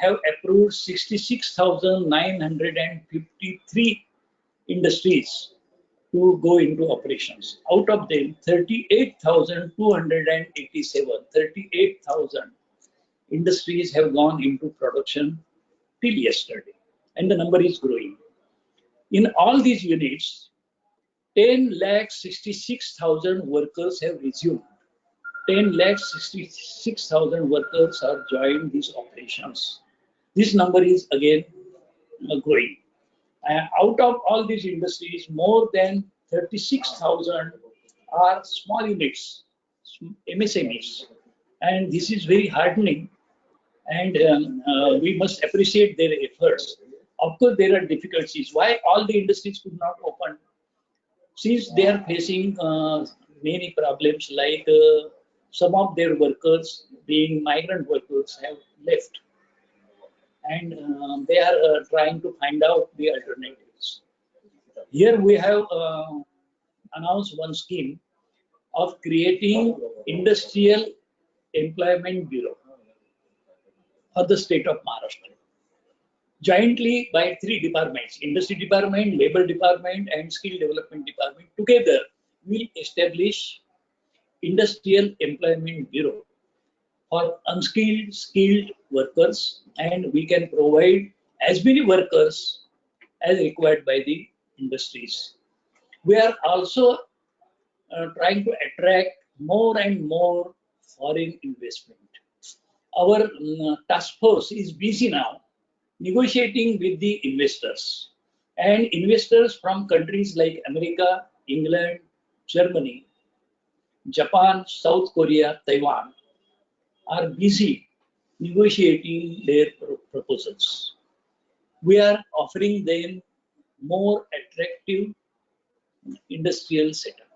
have approved 66,953 industries to go into operations. Out of them, 38,000 industries have gone into production till yesterday, and the number is growing. In all these units, 10,66,000 workers have resumed. 10,66,000 workers are joined these operations. This number is again growing. Out of all these industries, more than 36,000 are small units, MSMEs, and this is very heartening. And we must appreciate their efforts. Of course, there are difficulties. Why all the industries could not open? Since they are facing many problems, like some of their workers, being migrant workers, have left, and they are trying to find out the alternatives. Here we have announced one scheme of creating Industrial Employment Bureau for the state of Maharashtra, jointly by 3 departments: Industry Department, Labor Department, and Skill Development Department. Together, will establish Industrial Employment Bureau for unskilled, skilled workers, and we can provide as many workers as required by the industries. We are also trying to attract more and more foreign investment. Our task force is busy now negotiating with the investors, and investors from countries like America, England, Germany, Japan, South Korea, Taiwan are busy negotiating their proposals. We are offering them more attractive industrial setup.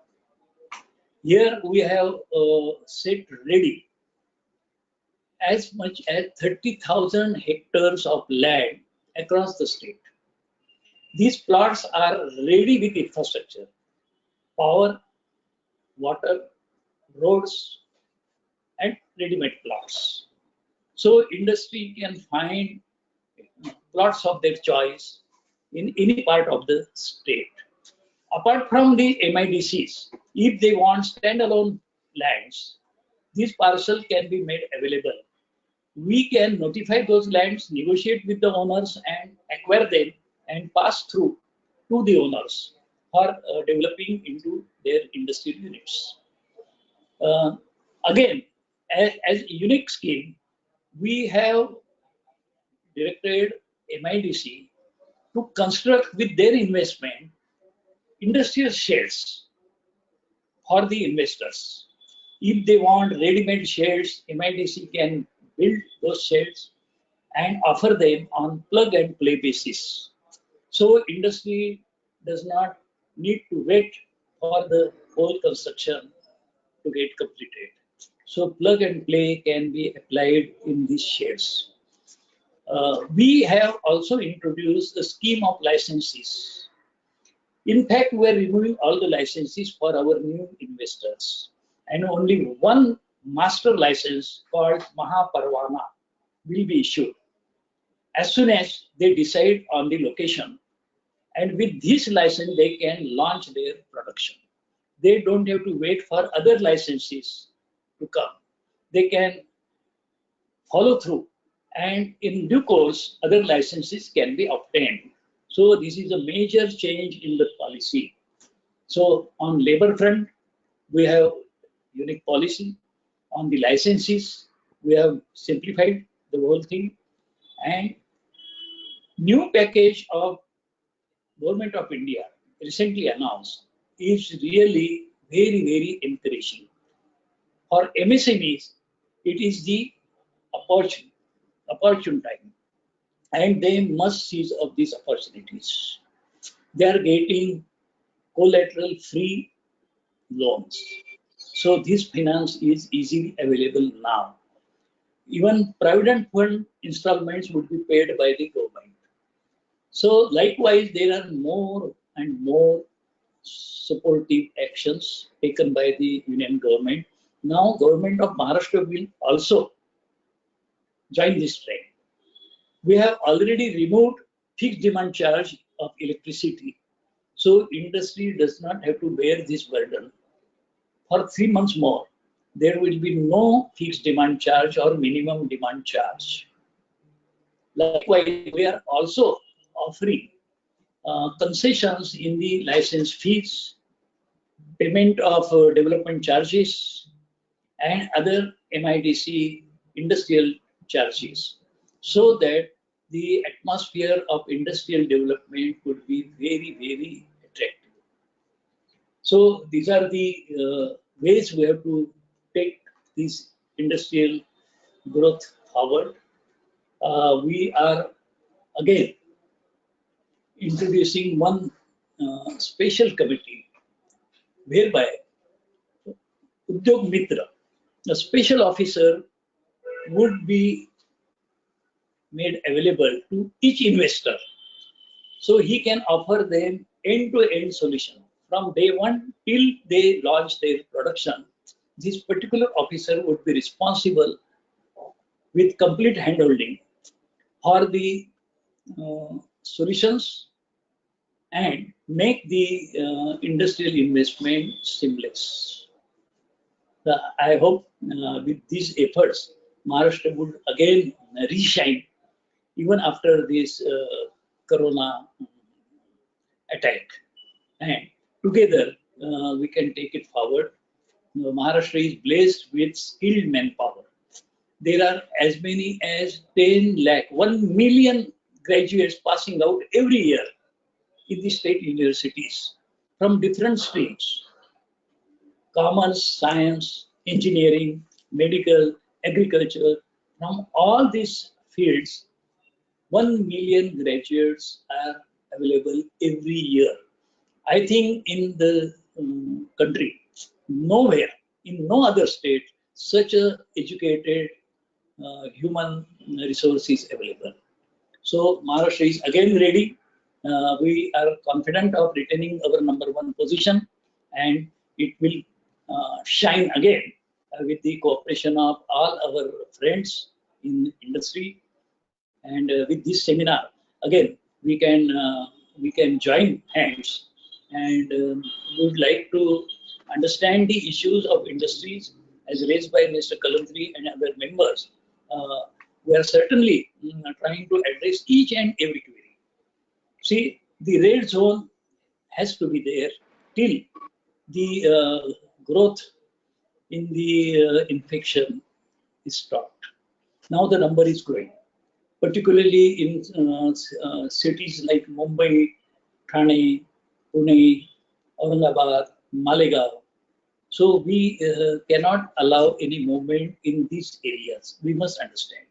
Here we have set ready as much as 30,000 hectares of land across the state. These plots are ready with infrastructure, power, water, roads, and ready-made plots. So industry can find plots of their choice in any part of the state. Apart from the MIDCs, if they want standalone lands, this parcel can be made available. We can notify those lands, negotiate with the owners, and acquire them and pass through to the owners for developing into their industrial units. Again, as a unique scheme, we have directed MIDC to construct with their investment industrial sheds for the investors. If they want ready-made sheds, MIDC can build those sheds and offer them on plug-and-play basis. So industry does not need to wait for the whole construction to get completed. So plug and play can be applied in these sheds. We have also introduced a scheme of licenses. In fact, we are removing all the licenses for our new investors, and only one master license called Mahaparvana will be issued as soon as they decide on the location. And with this license, they can launch their production. They don't have to wait for other licenses to come. They can follow through, and in due course, other licenses can be obtained. So this is a major change in the policy. So on labor front, we have unique policy. On the licenses, we have simplified the whole thing. And new package of Government of India recently announced is really very, very encouraging. For MSMEs, it is the opportune time, and they must seize of these opportunities. They are getting collateral free loans. So this finance is easily available now. Even provident fund installments would be paid by the government. So likewise, there are more and more supportive actions taken by the union government. Now, government of Maharashtra will also join this trend. We have already removed fixed demand charge of electricity, so industry does not have to bear this burden. For 3 months more, there will be no fixed demand charge or minimum demand charge. Likewise, we are also offering concessions in the license fees, payment of development charges, and other MIDC industrial charges, so that the atmosphere of industrial development could be very, very attractive. So these are the ways we have to take this industrial growth forward. We are again introducing one special committee whereby Udyog Mitra, a special officer, would be made available to each investor, so he can offer them end-to-end solution from day one till they launch their production. This particular officer would be responsible with complete handholding for the solutions and make the industrial investment seamless. I hope with these efforts, Maharashtra would again reshine even after this corona attack. And together we can take it forward. Maharashtra is blessed with skilled manpower. There are as many as 10 lakh, 1 million graduates passing out every year in the state universities from different streams: commerce, science, engineering, medical, agriculture. From all these fields, 1 million graduates are available every year. I think in the country, nowhere, in no other state, such a educated human resource is available. So Maharashtra is again ready. We are confident of retaining our #1 position, and it will shine again with the cooperation of all our friends in industry. And with this seminar, again, we can join hands, and we would like to understand the issues of industries as raised by Mr. Kalantri and other members. We are certainly trying to address each and every query. See, the red zone has to be there till the growth in the infection is stopped. Now the number is growing, particularly in cities like Mumbai, Thane, Pune, Aurangabad, Malegaon. So we cannot allow any movement in these areas. We must understand.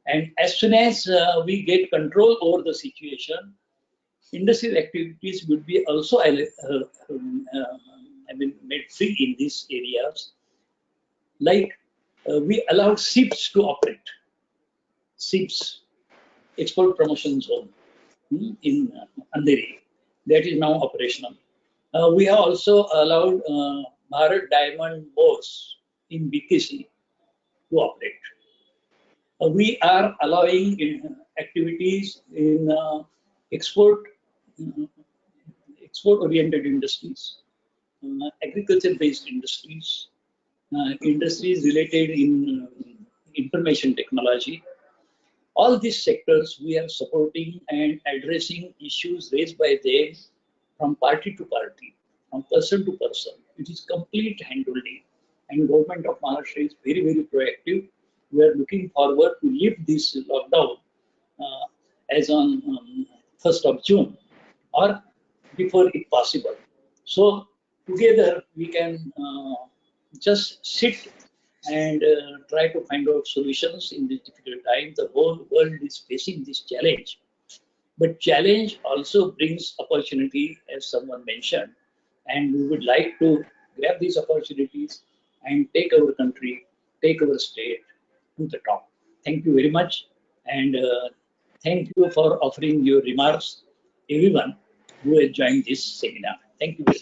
And as soon as we get control over the situation, industrial activities will be also made free in these areas. Like we allowed SIPs to operate. SIPs, Export Promotion Zone, in Andheri, that is now operational. We have also allowed Bharat Diamond Boards in BKC to operate. We are allowing activities in export-oriented industries, agriculture-based industries, industries related in information technology. All these sectors we are supporting and addressing issues raised by them from party to party, from person to person. It is complete handholding, and government of Maharashtra is very, very proactive. We are looking forward to lift this lockdown as on 1st of June or before if possible. So together we can just sit and try to find out solutions in this difficult time. The whole world is facing this challenge. But challenge also brings opportunity, as someone mentioned, and we would like to grab these opportunities and take our country, take our state to the top. Thank you very much, and thank you for offering your remarks, everyone who has joined this seminar. Thank you very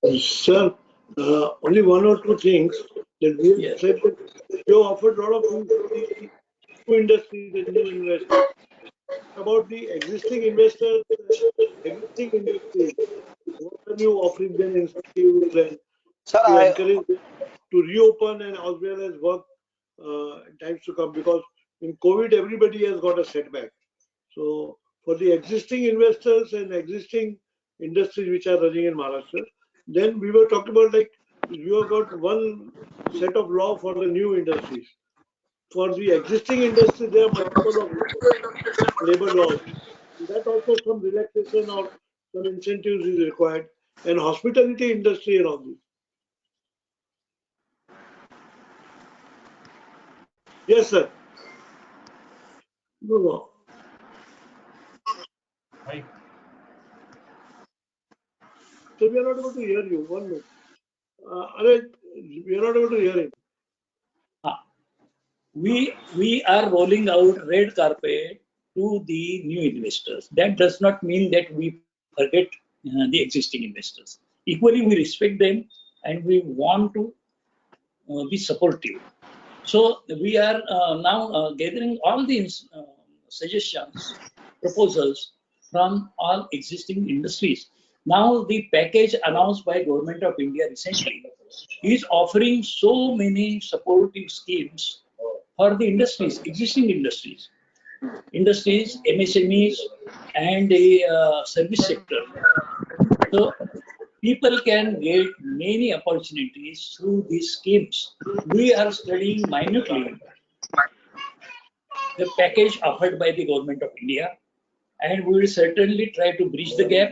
much. Sir, only one or two things that we have said that you offered a lot of things to the new industry, the new investors. About the existing investors, existing industries, what are you offering them incentives and to encourage them to reopen and as well as work in times to come? Because in COVID, everybody has got a setback. So for the existing investors and existing industries which are running in Maharashtra, then we were talking about like you have got one set of law for the new industries. For the existing industry, there are multiple of labor laws. That also some relaxation or some incentives is required. And hospitality industry and all this. Yes, sir. No. Hi. So we are not able to hear you. 1 minute. We are not able to hear him. We are rolling out red carpet to the new investors. That does not mean that we forget the existing investors. Equally, we respect them and we want to be supportive. So we are now gathering all the suggestions, proposals from all existing industries. Now the package announced by Government of India recently is offering so many supportive schemes for the industries, existing industries, MSMEs, and the service sector. So people can get many opportunities through these schemes. We are studying minutely the package offered by the Government of India, and we will certainly try to bridge the gap.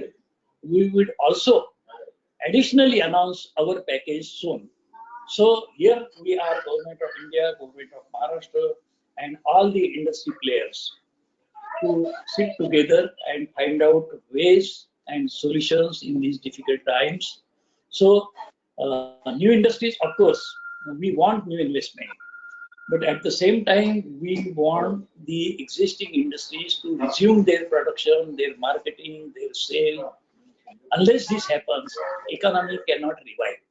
We would also additionally announce our package soon. So here we are, Government of India, Government of Maharashtra, and all the industry players to sit together and find out ways and solutions in these difficult times. So new industries, of course, we want new investment. But at the same time, we want the existing industries to resume their production, their marketing, their sale. Unless this happens, economy cannot revive.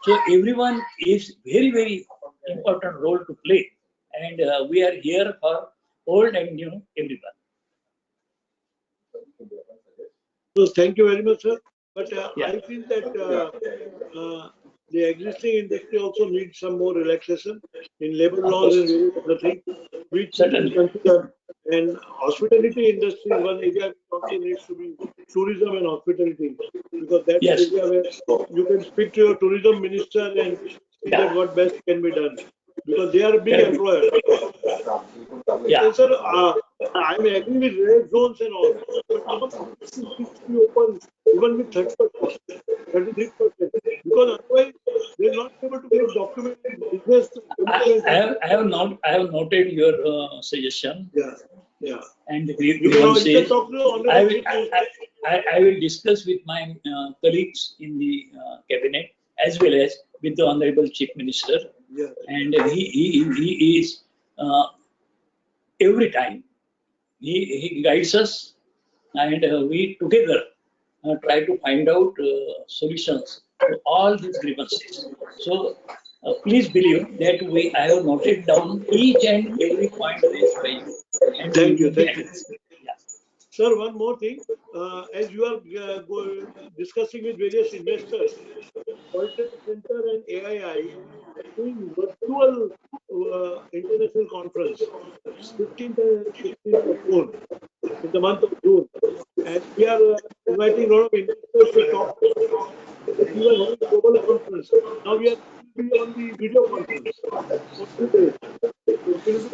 So everyone is very, very important role to play. And we are here for old and new, everyone. So thank you very much, sir. But I feel that the existing industry also needs some more relaxation in labor laws and various other things, which we can consider. And hospitality industry is one area which also needs to be tourism and hospitality, because that's an area where you can speak to your tourism minister and see that what best can be done, because they are a big employer. And sir, I'm agree with red zones and all, but now we open even with 30%, 33%, because otherwise they're not able to get documented business. I have noted your suggestion. Yeah. And You can talk to I will discuss with my colleagues in the cabinet as well as with the Honorable Chief Minister. And he is every time he guides us, and we together try to find out solutions to all these grievances. So please believe that I have noted down each and every point raised by you. And thank you. Sir, one more thing. As you are discussing with various investors, World Trade Center and AII are doing virtual international conference, 15th and 16th of June, in the month of June. And we are inviting a lot of investors to talk. We were having a global conference. Now we are on the video conference.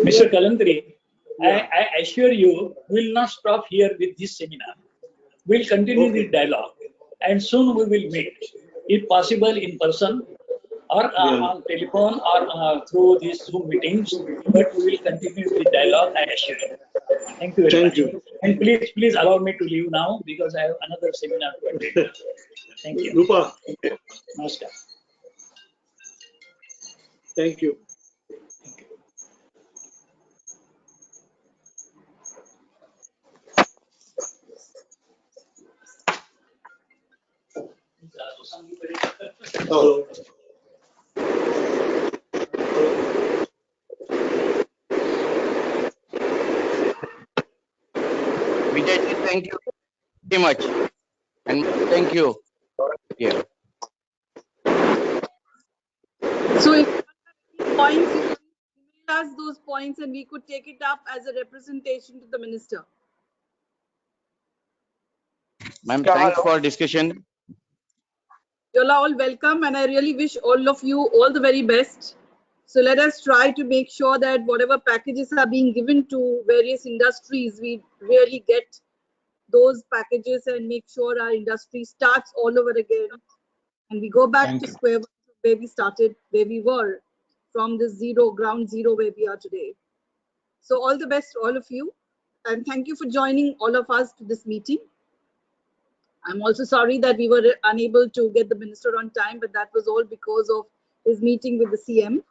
Mr. Kalantri, I assure you, we will not stop here with this seminar. We'll continue the dialogue, and soon we will meet, if possible in person or on telephone or through these Zoom meetings. But we will continue the dialogue, I assure you. Thank you very much. And please allow me to leave now because I have another seminar to attend. Thank you. Rupa. Namaskar. Thank you. Oh. Vijay, thank you very much. And thank you. Yeah. So if you have any points, you can email us those points and we could take it up as a representation to the minister. Ma'am, thanks for discussion. You're all welcome, and I really wish all of you all the very best. So let us try to make sure that whatever packages are being given to various industries, we really get those packages and make sure our industry starts all over again. And we go back to square one where we started, where we were, from the ground zero where we are today. So all the best to all of you. And thank you for joining all of us to this meeting. I'm also sorry that we were unable to get the minister on time, but that was all because of his meeting with the CM.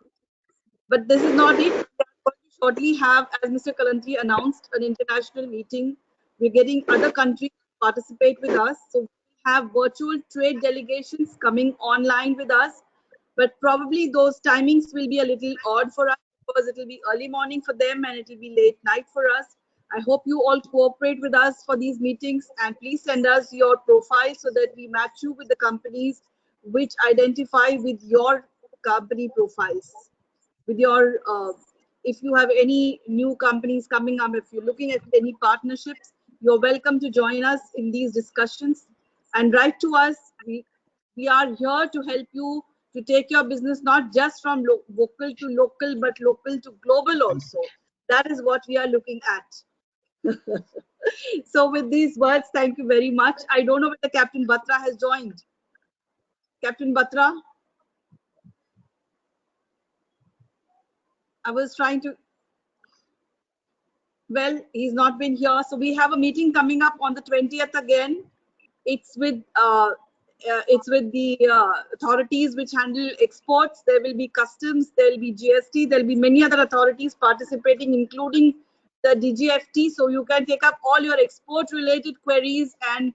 But this is not it. We are going to shortly have, as Mr. Kalantri announced, an international meeting. We're getting other countries to participate with us. So we have virtual trade delegations coming online with us, but probably those timings will be a little odd for us because it will be early morning for them and it will be late night for us. I hope you all cooperate with us for these meetings, and please send us your profile so that we match you with the companies which identify with your company profiles. With your, if you have any new companies coming up, if you're looking at any partnerships, you're welcome to join us in these discussions and write to us. We are here to help you to take your business not just from vocal to local, but local to global also. That is what we are looking at. So with these words, thank you very much. I don't know whether Captain Batra has joined. Captain Batra? I was trying to, well, he's not been here. So we have a meeting coming up on the 20th again. It's with the authorities which handle exports. There will be customs, there will be GST, there will be many other authorities participating, including the DGFT. So you can take up all your export related queries, and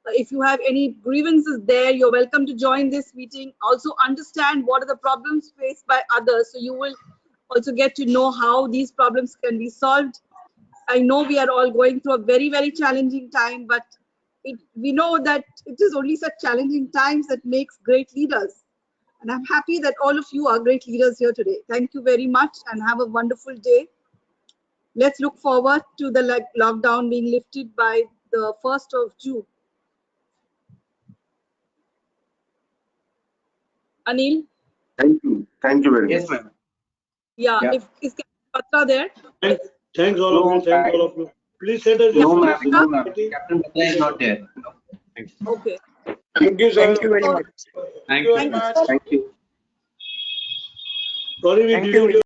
if you have any grievances there, you're welcome to join this meeting. Also understand what are the problems faced by others, so you will also get to know how these problems can be solved. I know we are all going through a very, very challenging time, but we know that it is only such challenging times that makes great leaders. And I'm happy that all of you are great leaders here today. Thank you very much and have a wonderful day. Let's look forward to the lockdown being lifted by the 1st of June. Anil? Thank you. Thank you very much. Yes, ma'am. Yeah, is Captain Batra there? Thanks all of you. Thanks all of you. Please send us No, your ma'am. No, ma'am. Captain Batra is not there. No. Okay. Thank you, sir. Thank you very much. Thank you. Thank you. Thank you. Sorry we Thank delayed you.